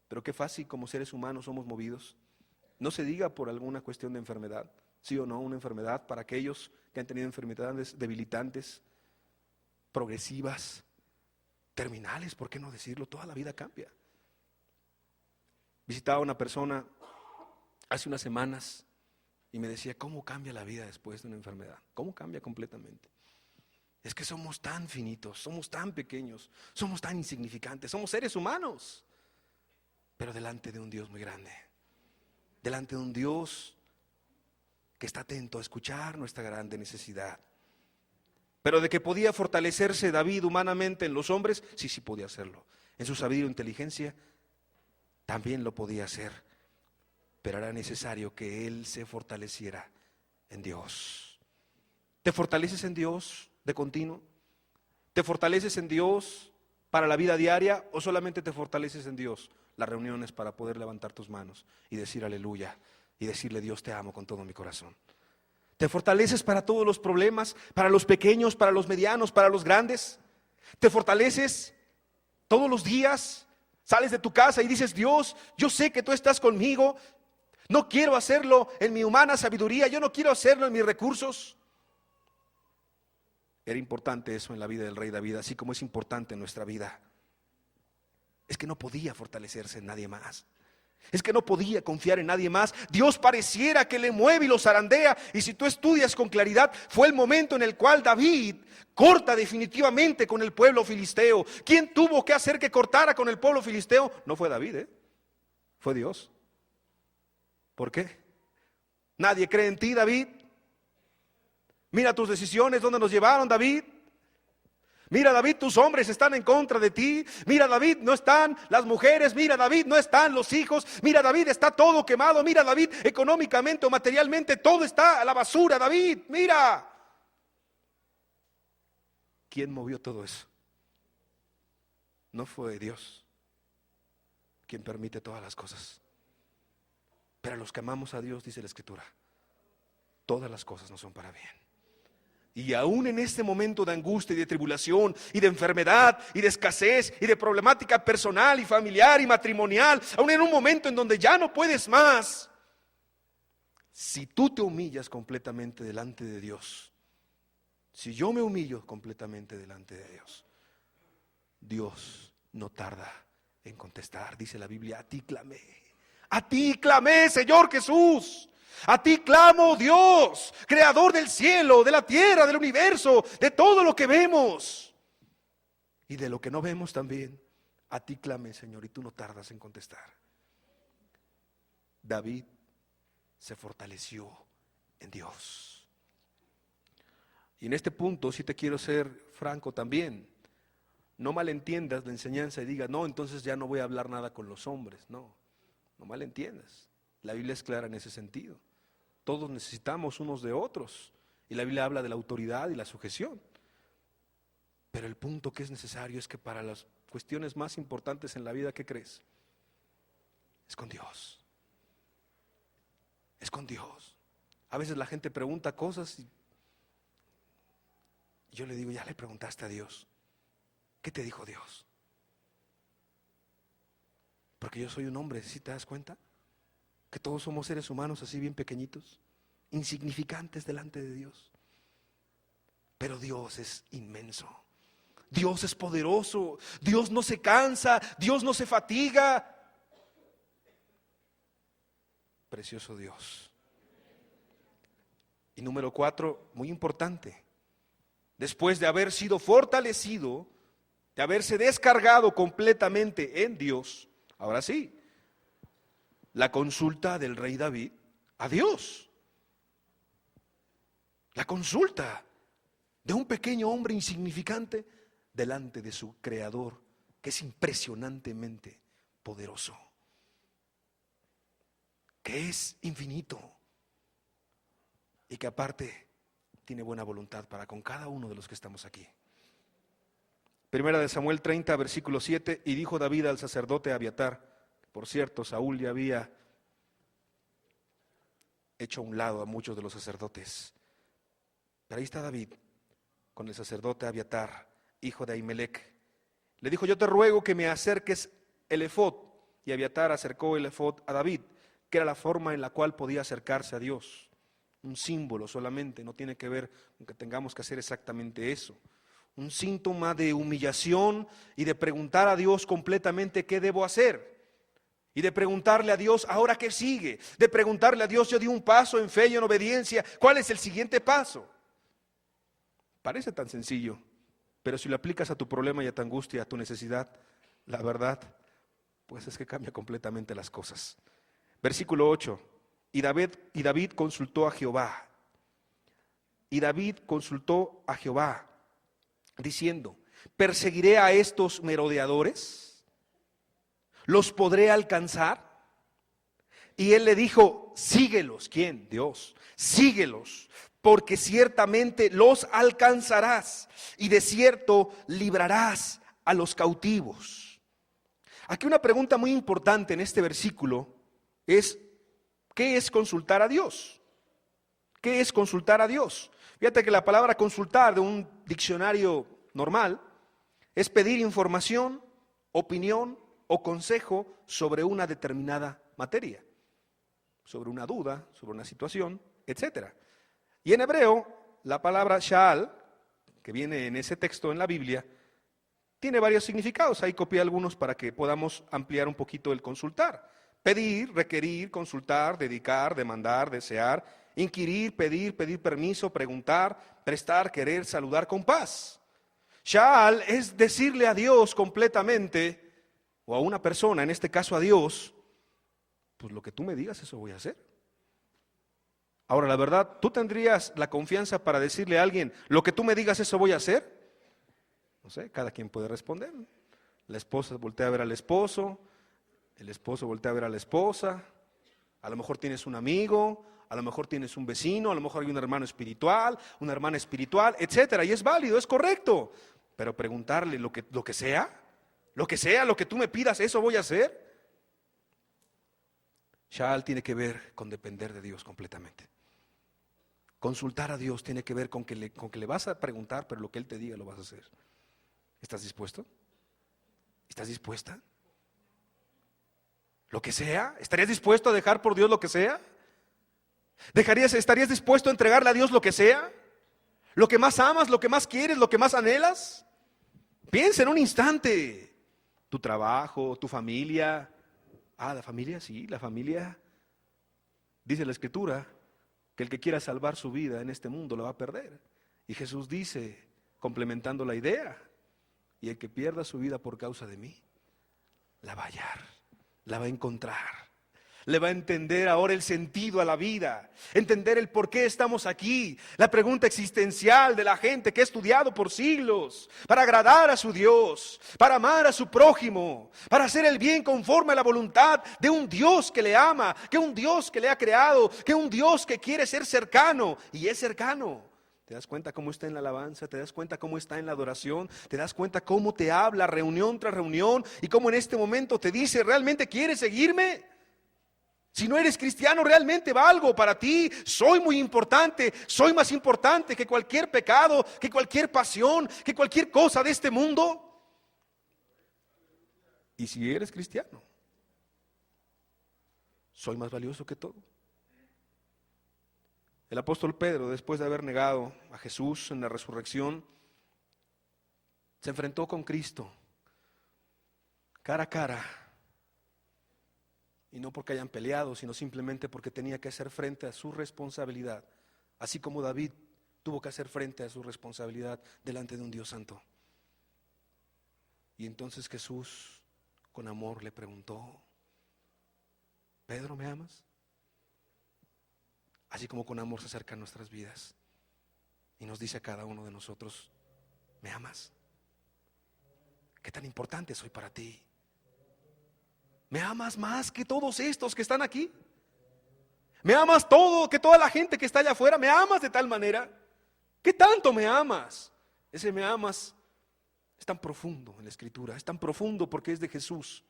C: Pero qué fácil como seres humanos somos movidos. No se diga por alguna cuestión de enfermedad, sí o no, una enfermedad para aquellos que han tenido enfermedades debilitantes, progresivas, terminales, ¿por qué no decirlo? Toda la vida cambia. Visitaba a una persona hace unas semanas y me decía, ¿cómo cambia la vida después de una enfermedad? ¿Cómo cambia completamente? Es que somos tan finitos, somos tan pequeños, somos tan insignificantes, somos seres humanos, pero delante de un Dios muy grande, delante de un Dios que está atento a escuchar nuestra grande necesidad. Pero de que podía fortalecerse David humanamente en los hombres, sí podía hacerlo. En su sabiduría e inteligencia también lo podía hacer. Pero era necesario que él se fortaleciera en Dios. ¿Te fortaleces en Dios de continuo? ¿Te fortaleces en Dios para la vida diaria o solamente te fortaleces en Dios? Las reuniones para poder levantar tus manos y decir aleluya y decirle Dios te amo con todo mi corazón. ¿Te fortaleces para todos los problemas, para los pequeños, para los medianos, para los grandes? ¿Te fortaleces todos los días? Sales de tu casa y dices, Dios, yo sé que tú estás conmigo, no quiero hacerlo en mi humana sabiduría, yo no quiero hacerlo en mis recursos. Era importante eso en la vida del rey David, así como es importante en nuestra vida. Es que no podía fortalecerse en nadie más. Es que no podía confiar en nadie más. Dios pareciera que le mueve y lo zarandea. Y si tú estudias con claridad, fue el momento en el cual David corta definitivamente con el pueblo filisteo. ¿Quién tuvo que hacer que cortara con el pueblo filisteo? No fue David, fue Dios. ¿Por qué? Nadie cree en ti, David. Mira tus decisiones, ¿dónde nos llevaron, David? Mira, David, tus hombres están en contra de ti. Mira, David, no están las mujeres. Mira, David, no están los hijos. Mira, David, está todo quemado. Mira, David, económicamente o materialmente todo está a la basura, David. Mira. ¿Quién movió todo eso? No fue Dios quien permite todas las cosas. Pero a los que amamos a Dios, dice la Escritura, todas las cosas no son para bien. Y aún en este momento de angustia y de tribulación y de enfermedad y de escasez y de problemática personal y familiar y matrimonial, aún en un momento en donde ya no puedes más, si tú te humillas completamente delante de Dios, si yo me humillo completamente delante de Dios, Dios no tarda en contestar. Dice la Biblia, a ti clamé, Señor Jesús. A ti clamo, Dios, creador del cielo, de la tierra, del universo, de todo lo que vemos y de lo que no vemos también. A ti clamé, Señor, y tú no tardas en contestar. David se fortaleció en Dios. Y en este punto sí te quiero ser franco también. No malentiendas la enseñanza y digas, no, entonces ya no voy a hablar nada con los hombres. No malentiendas. La Biblia es clara en ese sentido. Todos necesitamos unos de otros. Y la Biblia habla de la autoridad y la sujeción. Pero el punto que es necesario es que para las cuestiones más importantes en la vida, ¿qué crees? Es con Dios. Es con Dios. A veces la gente pregunta cosas y yo le digo, ya le preguntaste a Dios. ¿Qué te dijo Dios? Porque yo soy un hombre, ¿sí te das cuenta? Que todos somos seres humanos así bien pequeñitos, insignificantes delante de Dios. Pero Dios es inmenso, Dios es poderoso, Dios no se cansa, Dios no se fatiga. Precioso Dios. Y número 4, muy importante, después de haber sido fortalecido, de haberse descargado completamente en Dios, ahora sí, la consulta del rey David a Dios. La consulta de un pequeño hombre insignificante delante de su Creador, que es impresionantemente poderoso, que es infinito y que aparte tiene buena voluntad para con cada uno de los que estamos aquí. Primera de Samuel 30, versículo 7, y dijo David al sacerdote Abiatar, por cierto, Saúl ya había hecho a un lado a muchos de los sacerdotes, pero ahí está David con el sacerdote Abiatar, hijo de Ahimelech. Le dijo: yo te ruego que me acerques el efod. Y Abiatar acercó el efod a David, que era la forma en la cual podía acercarse a Dios. Un símbolo solamente, no tiene que ver con que tengamos que hacer exactamente eso. Un síntoma de humillación y de preguntar a Dios completamente qué debo hacer. Y de preguntarle a Dios, ¿ahora qué sigue? De preguntarle a Dios, yo di un paso en fe y en obediencia, ¿cuál es el siguiente paso? Parece tan sencillo, pero si lo aplicas a tu problema y a tu angustia, a tu necesidad, la verdad, pues es que cambia completamente las cosas. Versículo 8, y David consultó a Jehová. Y David consultó a Jehová, diciendo: ¿perseguiré a estos merodeadores? ¿Los podré alcanzar? Y él le dijo: síguelos. ¿Quién? Dios. Síguelos, porque ciertamente los alcanzarás y de cierto librarás a los cautivos. Aquí una pregunta muy importante en este versículo es: ¿qué es consultar a Dios? ¿Qué es consultar a Dios? Fíjate que la palabra consultar de un diccionario normal es pedir información, opinión o consejo sobre una determinada materia, sobre una duda, sobre una situación, etc. Y en hebreo, la palabra sha'al, que viene en ese texto en la Biblia, tiene varios significados. Ahí copié algunos para que podamos ampliar un poquito el consultar. Pedir, requerir, consultar, dedicar, demandar, desear, inquirir, pedir permiso, preguntar, prestar, querer, saludar con paz. Sha'al es decirle a Dios completamente, o a una persona, en este caso a Dios, pues lo que tú me digas, eso voy a hacer. Ahora, la verdad, ¿tú tendrías la confianza para decirle a alguien, lo que tú me digas, eso voy a hacer? No sé, cada quien puede responder. La esposa voltea a ver al esposo, el esposo voltea a ver a la esposa, a lo mejor tienes un amigo, a lo mejor tienes un vecino, a lo mejor hay un hermano espiritual, una hermana espiritual, etcétera, y es válido, es correcto, pero preguntarle lo que sea, lo que tú me pidas, eso voy a hacer. Sha'al tiene que ver con depender de Dios completamente. Consultar a Dios tiene que ver con que le vas a preguntar, pero lo que Él te diga lo vas a hacer. ¿Estás dispuesto? ¿Estás dispuesta? Lo que sea, ¿estarías dispuesto a dejar por Dios lo que sea? ¿Estarías dispuesto a entregarle a Dios lo que sea? ¿Lo que más amas, lo que más quieres, lo que más anhelas? Piensa en un instante. Tu trabajo, tu familia. La familia, sí, la familia. Dice la Escritura que el que quiera salvar su vida en este mundo la va a perder. Y Jesús dice, complementando la idea, y el que pierda su vida por causa de mí, la va a hallar, la va a encontrar. Le va a entender ahora el sentido a la vida, entender el por qué estamos aquí, la pregunta existencial de la gente que ha estudiado por siglos, para agradar a su Dios, para amar a su prójimo, para hacer el bien conforme a la voluntad de un Dios que le ama, que un Dios que le ha creado, que un Dios que quiere ser cercano y es cercano. ¿Te das cuenta cómo está en la alabanza? ¿Te das cuenta cómo está en la adoración? ¿Te das cuenta cómo te habla reunión tras reunión? Y cómo en este momento te dice, ¿realmente quieres seguirme? Si no eres cristiano, ¿realmente valgo para ti? Soy muy importante, soy más importante que cualquier pecado, que cualquier pasión, que cualquier cosa de este mundo. Y si eres cristiano, soy más valioso que todo. El apóstol Pedro, después de haber negado a Jesús en la resurrección, se enfrentó con Cristo cara a cara. Y no porque hayan peleado, sino simplemente porque tenía que hacer frente a su responsabilidad, así como David tuvo que hacer frente a su responsabilidad delante de un Dios santo. Y entonces Jesús, con amor, le preguntó, ¿Pedro, me amas? Así como con amor se acerca a nuestras vidas y nos dice a cada uno de nosotros, ¿me amas? ¿Qué tan importante soy para ti? ¿Me amas más que todos estos que están aquí? ¿Me amas todo, que toda la gente que está allá afuera? ¿Me amas de tal manera? ¿Qué tanto me amas? Ese me amas es tan profundo en la Escritura, es tan profundo porque es de Jesús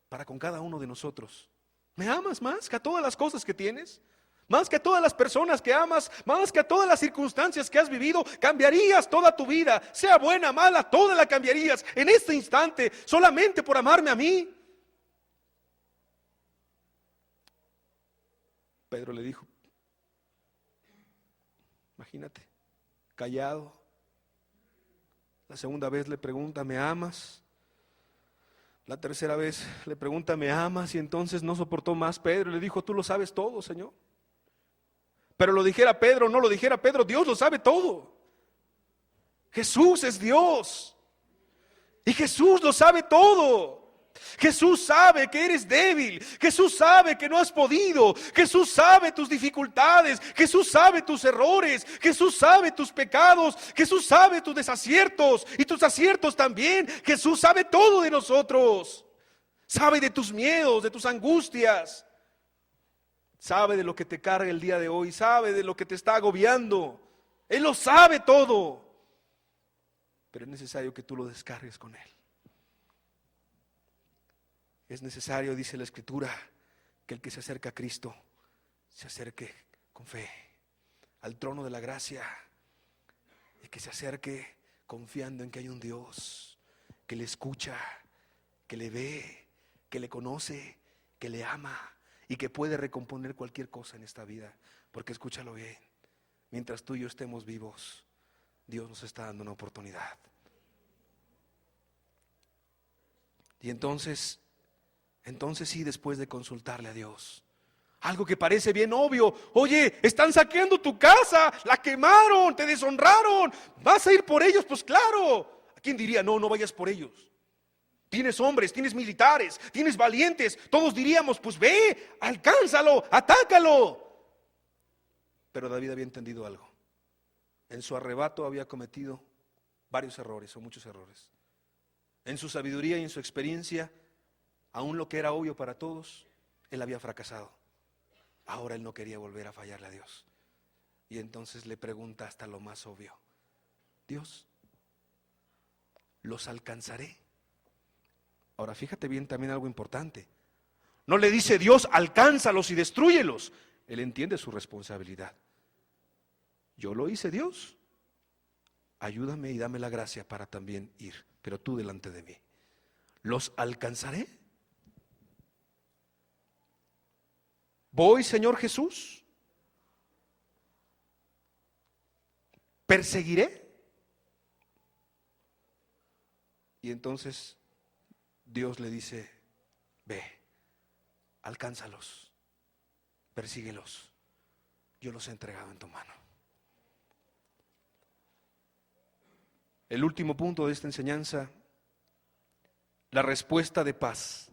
C: para con cada uno de nosotros. ¿Me amas más que a todas las cosas que tienes? Más que a todas las personas que amas, más que a todas las circunstancias que has vivido, cambiarías toda tu vida, sea buena, mala, toda la cambiarías en este instante, solamente por amarme a mí. Pedro le dijo, imagínate, callado. La segunda vez le pregunta, ¿me amas? La tercera vez le pregunta, ¿me amas? Y entonces no soportó más Pedro y le dijo, tú lo sabes todo, Señor. Pero lo dijera Pedro o no lo dijera Pedro, Dios lo sabe todo. Jesús es Dios. Y Jesús lo sabe todo. Jesús sabe que eres débil. Jesús sabe que no has podido. Jesús sabe tus dificultades. Jesús sabe tus errores. Jesús sabe tus pecados. Jesús sabe tus desaciertos y tus aciertos también. Jesús sabe todo de nosotros. Sabe de tus miedos, de tus angustias. Sabe de lo que te carga el día de hoy. Sabe de lo que te está agobiando. Él lo sabe todo. Pero es necesario que tú lo descargues con Él. Es necesario, dice la Escritura, que el que se acerca a Cristo se acerque con fe al trono de la gracia y que se acerque confiando en que hay un Dios que le escucha, que le ve, que le conoce, que le ama y que puede recomponer cualquier cosa en esta vida. Porque escúchalo bien, mientras tú y yo estemos vivos, Dios nos está dando una oportunidad. Y entonces sí, después de consultarle a Dios, algo que parece bien obvio, oye, están saqueando tu casa, la quemaron, te deshonraron, ¿vas a ir por ellos? Pues claro. ¿A quién diría, no vayas por ellos? Tienes hombres, tienes militares, tienes valientes, todos diríamos, pues ve, alcánzalo, atácalo. Pero David había entendido algo. En su arrebato había cometido varios errores o muchos errores. En su sabiduría y en su experiencia, aún lo que era obvio para todos, él había fracasado. Ahora él no quería volver a fallarle a Dios. Y entonces le pregunta hasta lo más obvio: Dios, ¿los alcanzaré? Ahora fíjate bien también algo importante. No le dice Dios, alcánzalos y destrúyelos. Él entiende su responsabilidad. Yo lo hice, Dios. Ayúdame y dame la gracia para también ir, pero tú delante de mí. ¿Los alcanzaré? ¿Voy, Señor Jesús? ¿Perseguiré? Y entonces Dios le dice, ve, alcánzalos, persíguelos, yo los he entregado en tu mano. El último punto de esta enseñanza, la respuesta de paz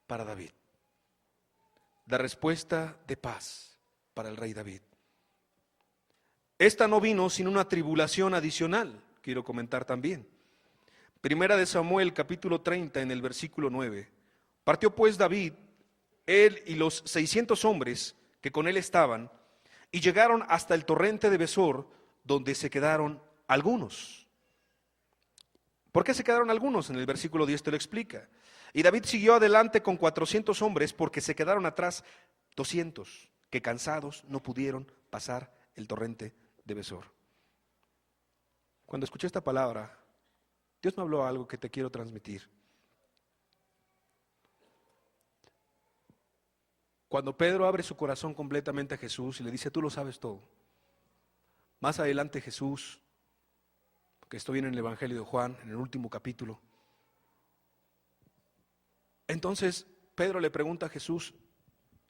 C: para David. La respuesta de paz para el rey David. Esta no vino sin una tribulación adicional, quiero comentar también. Primera de Samuel, capítulo 30, en el versículo 9. Partió pues David, él y los 600 hombres que con él estaban, y llegaron hasta el torrente de Besor, donde se quedaron algunos. ¿Por qué se quedaron algunos? En el versículo 10 te lo explica. Y David siguió adelante con 400 hombres porque se quedaron atrás 200 que cansados no pudieron pasar el torrente de Besor. Cuando escuché esta palabra, Dios me habló algo que te quiero transmitir. Cuando Pedro abre su corazón completamente a Jesús y le dice, tú lo sabes todo. Más adelante Jesús, que esto viene en el Evangelio de Juan, en el último capítulo. Entonces Pedro le pregunta a Jesús,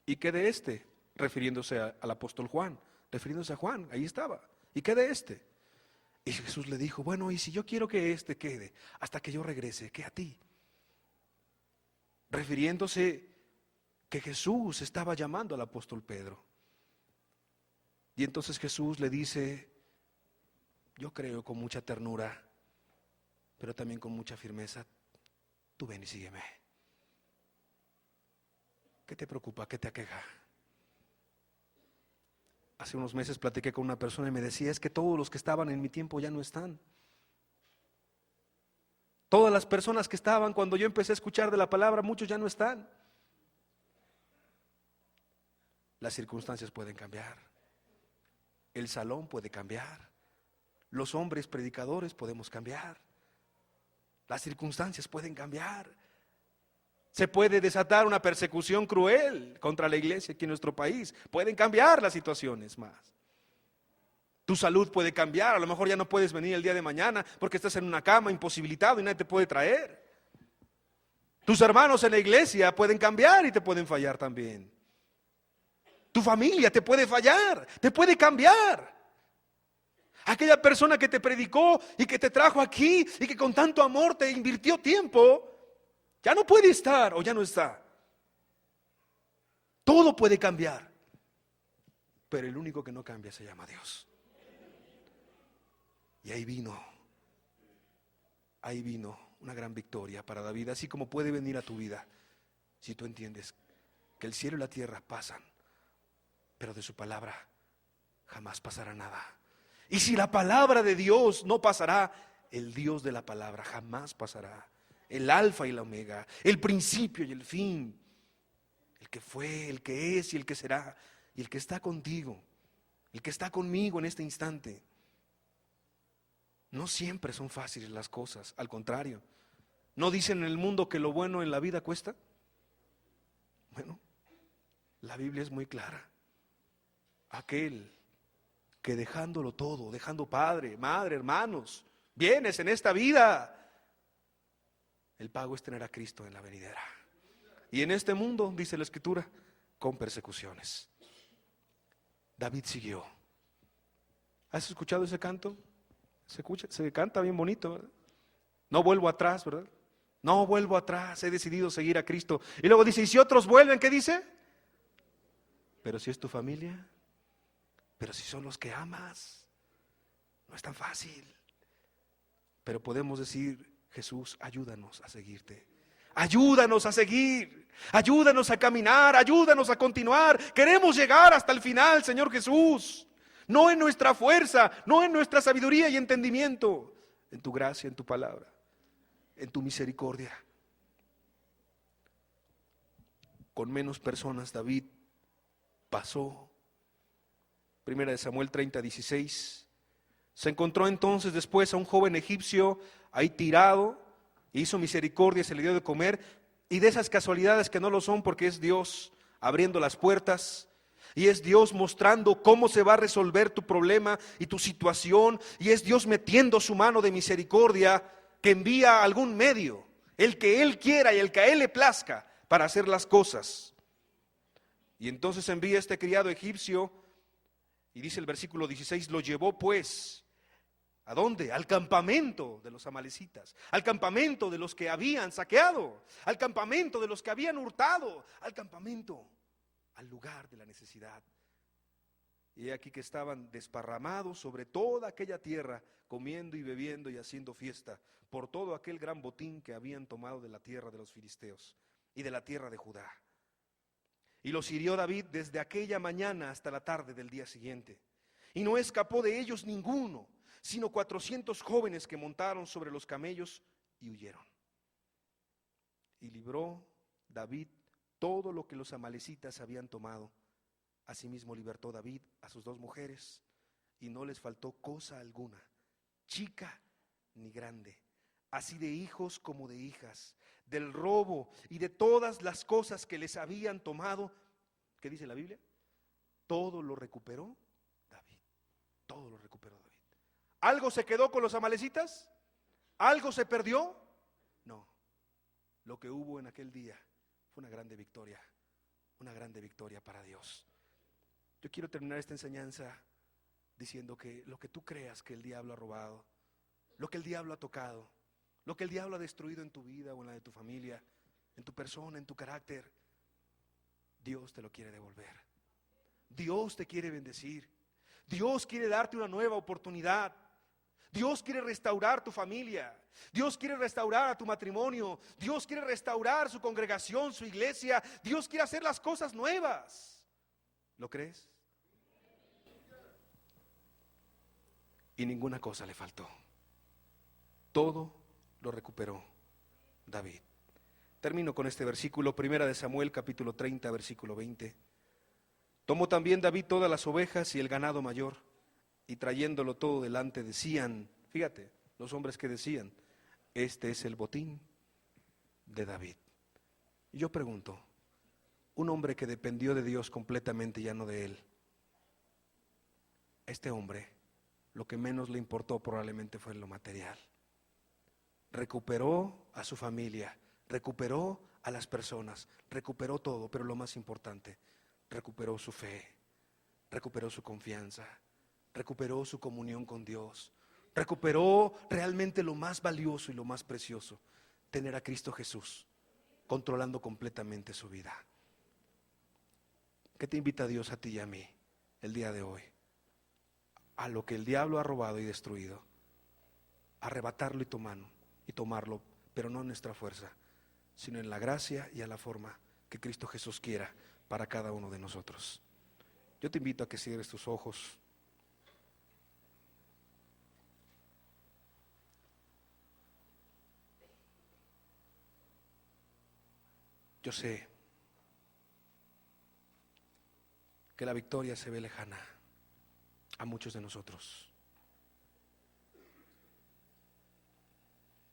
C: ¿y qué de este? Refiriéndose al apóstol Juan, refiriéndose a Juan, ahí estaba. ¿Y qué de este? Y Jesús le dijo, bueno, y si yo quiero que este quede hasta que yo regrese, ¿qué a ti? Refiriéndose que Jesús estaba llamando al apóstol Pedro. Y entonces Jesús le dice, yo creo con mucha ternura pero también con mucha firmeza: tú ven y sígueme. ¿Qué te preocupa? ¿Qué te aqueja? Hace unos meses platiqué con una persona y me decía: es que todos los que estaban en mi tiempo ya no están. Todas las personas que estaban cuando yo empecé a escuchar de la palabra, muchos ya no están. Las circunstancias pueden cambiar. El salón puede cambiar. Los hombres predicadores podemos cambiar. Las circunstancias pueden cambiar. Se puede desatar una persecución cruel contra la iglesia aquí en nuestro país. Pueden cambiar las situaciones más. Tu salud puede cambiar. A lo mejor ya no puedes venir el día de mañana porque estás en una cama imposibilitado y nadie te puede traer. Tus hermanos en la iglesia pueden cambiar y te pueden fallar también. Tu familia te puede fallar, te puede cambiar. Aquella persona que te predicó y que te trajo aquí y que con tanto amor te invirtió tiempo, ya no puede estar o ya no está. Todo puede cambiar, pero el único que no cambia se llama Dios. Y ahí vino una gran victoria para David, así como puede venir a tu vida si tú entiendes que el cielo y la tierra pasan, pero de su palabra jamás pasará nada. Y si la palabra de Dios no pasará, el Dios de la palabra jamás pasará. El alfa y la omega, el principio y el fin, el que fue, el que es y el que será, y el que está contigo, el que está conmigo en este instante. No siempre son fáciles las cosas, al contrario. ¿No dicen en el mundo que lo bueno en la vida cuesta? Bueno, la Biblia es muy clara. Aquel que dejándolo todo, dejando padre, madre, hermanos, bienes en esta vida, el pago es tener a Cristo en la venidera. Y en este mundo, dice la Escritura, con persecuciones. David siguió. ¿Has escuchado ese canto? Se canta bien bonito, ¿verdad? No vuelvo atrás, ¿verdad? No vuelvo atrás, he decidido seguir a Cristo. Y luego dice: ¿y si otros vuelven? ¿Qué dice? Pero si es tu familia, pero si son los que amas, no es tan fácil. Pero podemos decir: Jesús, ayúdanos a seguirte. Ayúdanos a seguir, ayúdanos a caminar, ayúdanos a continuar. Queremos llegar hasta el final, Señor Jesús. No en nuestra fuerza, no en nuestra sabiduría y entendimiento, en tu gracia, en tu palabra, en tu misericordia. Con menos personas David pasó. Primera de Samuel 30:16. Se encontró entonces después a un joven egipcio ahí tirado, hizo misericordia, se le dio de comer, y de esas casualidades que no lo son, porque es Dios abriendo las puertas, y es Dios mostrando cómo se va a resolver tu problema y tu situación, y es Dios metiendo su mano de misericordia que envía algún medio, el que Él quiera y el que a Él le plazca para hacer las cosas. Y entonces envía este criado egipcio, y dice el versículo 16: lo llevó pues, ¿a dónde? Al campamento de los amalecitas, al campamento de los que habían saqueado, al campamento de los que habían hurtado, al campamento, al lugar de la necesidad. Y he aquí que estaban desparramados sobre toda aquella tierra, comiendo y bebiendo y haciendo fiesta, por todo aquel gran botín que habían tomado de la tierra de los filisteos y de la tierra de Judá. Y los hirió David desde aquella mañana hasta la tarde del día siguiente. Y no escapó de ellos ninguno, sino 400 jóvenes que montaron sobre los camellos y huyeron. Y libró David todo lo que los amalecitas habían tomado. Asimismo libertó David a sus 2 mujeres, y no les faltó cosa alguna, chica ni grande, así de hijos como de hijas, del robo y de todas las cosas que les habían tomado. ¿Qué dice la Biblia? Todo lo recuperó David. Todo lo recuperó David. ¿Algo se quedó con los amalecitas? ¿Algo se perdió? No. Lo que hubo en aquel día fue una grande victoria para Dios. Yo quiero terminar esta enseñanza diciendo que lo que tú creas que el diablo ha robado, lo que el diablo ha tocado, lo que el diablo ha destruido en tu vida o en la de tu familia, en tu persona, en tu carácter, Dios te lo quiere devolver. Dios te quiere bendecir. Dios quiere darte una nueva oportunidad. Dios quiere restaurar tu familia. Dios quiere restaurar a tu matrimonio. Dios quiere restaurar su congregación, su iglesia. Dios quiere hacer las cosas nuevas. ¿Lo crees? Y ninguna cosa le faltó. Todo lo recuperó David. Termino con este versículo, 1 de Samuel, capítulo 30, versículo 20. Tomó también David todas las ovejas y el ganado mayor, y trayéndolo todo delante decían, fíjate, los hombres que decían, este es el botín de David. Y yo pregunto, un hombre que dependió de Dios completamente, ya no de él, este hombre, lo que menos le importó probablemente fue lo material. Recuperó a su familia, recuperó a las personas, recuperó todo, pero lo más importante, recuperó su fe, recuperó su confianza, recuperó su comunión con Dios, recuperó realmente lo más valioso y lo más precioso, tener a Cristo Jesús controlando completamente su vida. ¿Qué te invita Dios a ti y a mí el día de hoy? A lo que el diablo ha robado y destruido, arrebatarlo y tomarlo, pero no en nuestra fuerza, sino en la gracia y a la forma que Cristo Jesús quiera para cada uno de nosotros. Yo te invito a que cierres tus ojos. Yo sé que la victoria se ve lejana a muchos de nosotros.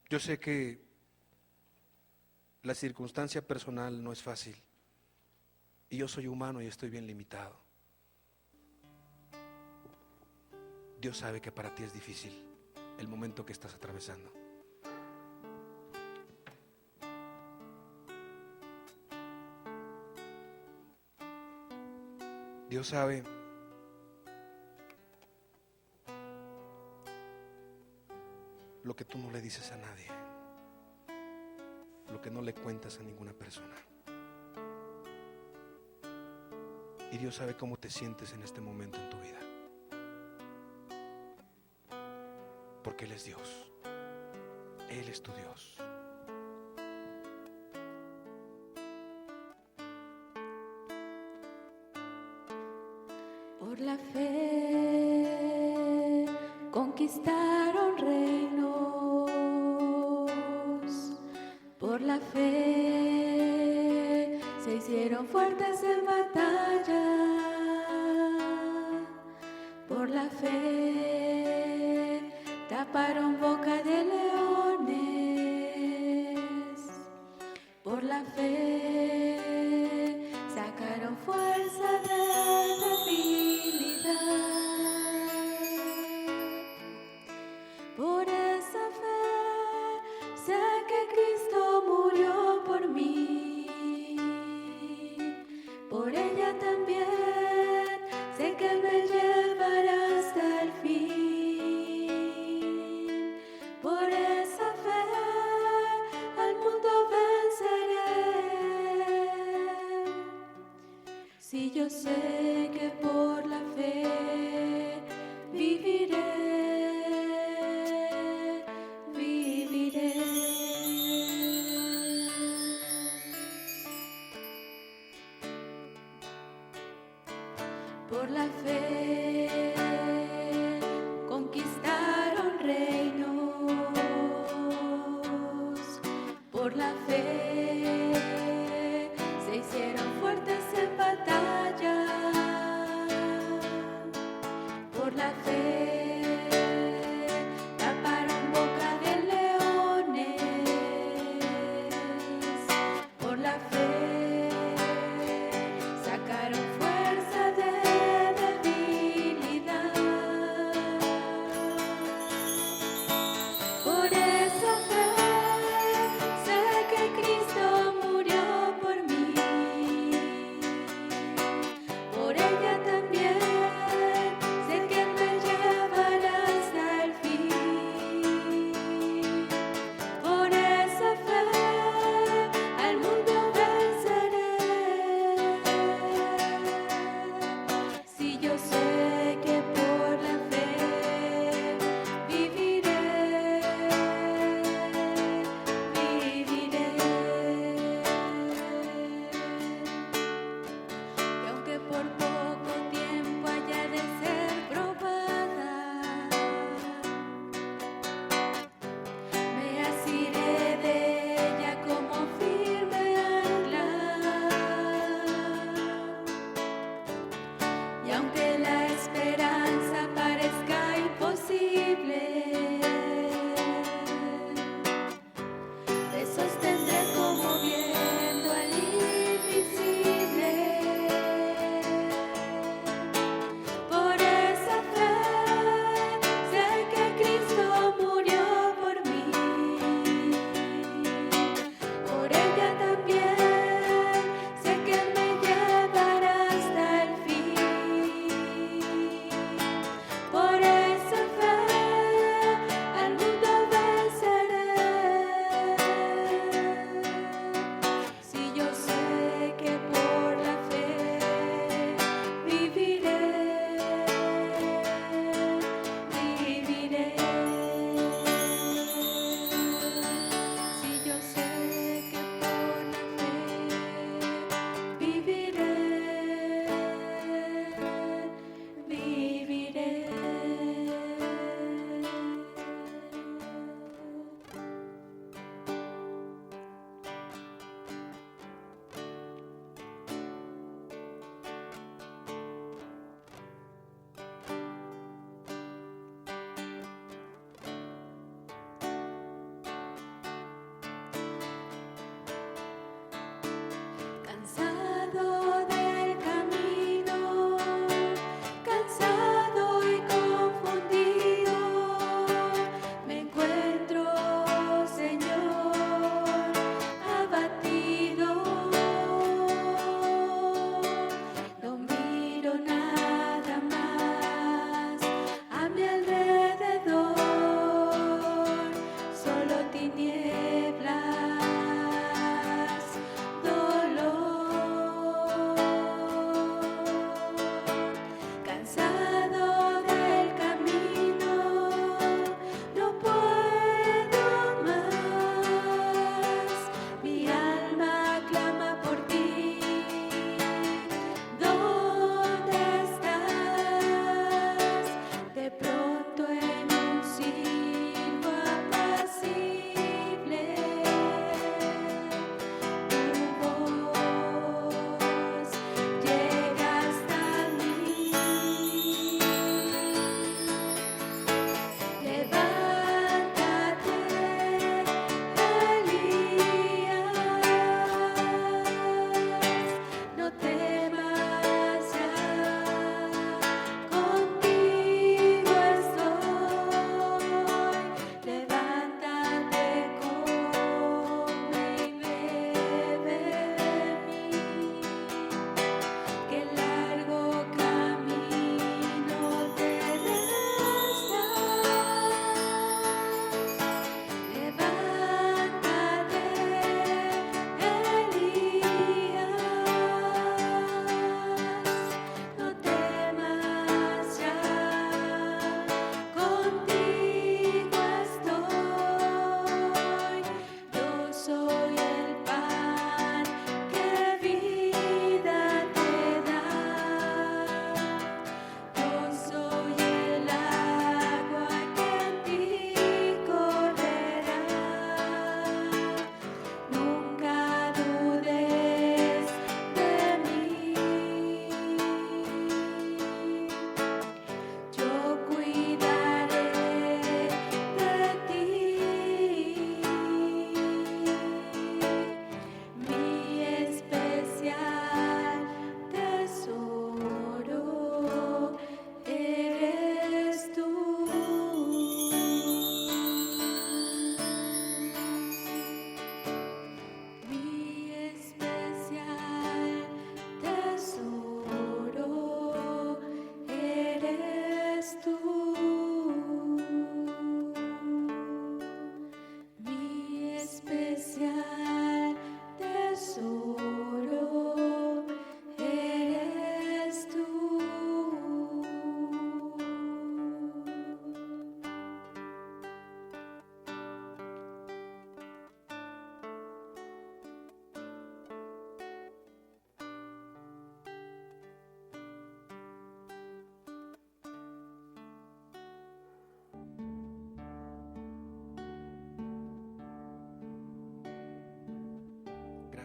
C: Yo sé que la circunstancia personal no es fácil y yo soy humano y estoy bien limitado. Dios sabe que para ti es difícil el momento que estás atravesando. Dios sabe lo que tú no le dices a nadie, lo que no le cuentas a ninguna persona. Y Dios sabe cómo te sientes en este momento en tu vida. Porque Él es Dios. Él es tu Dios.
B: Por la fe conquistaron reinos, por la fe se hicieron fuertes en batalla, por la fe taparon boca de leones, por la fe sacaron fuerza de debilidad. Por esa fe sé que Cristo murió por mí, por ella también sé que me llevará hasta el fin. Por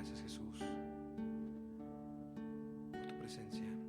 C: Gracias, Jesús, por tu presencia.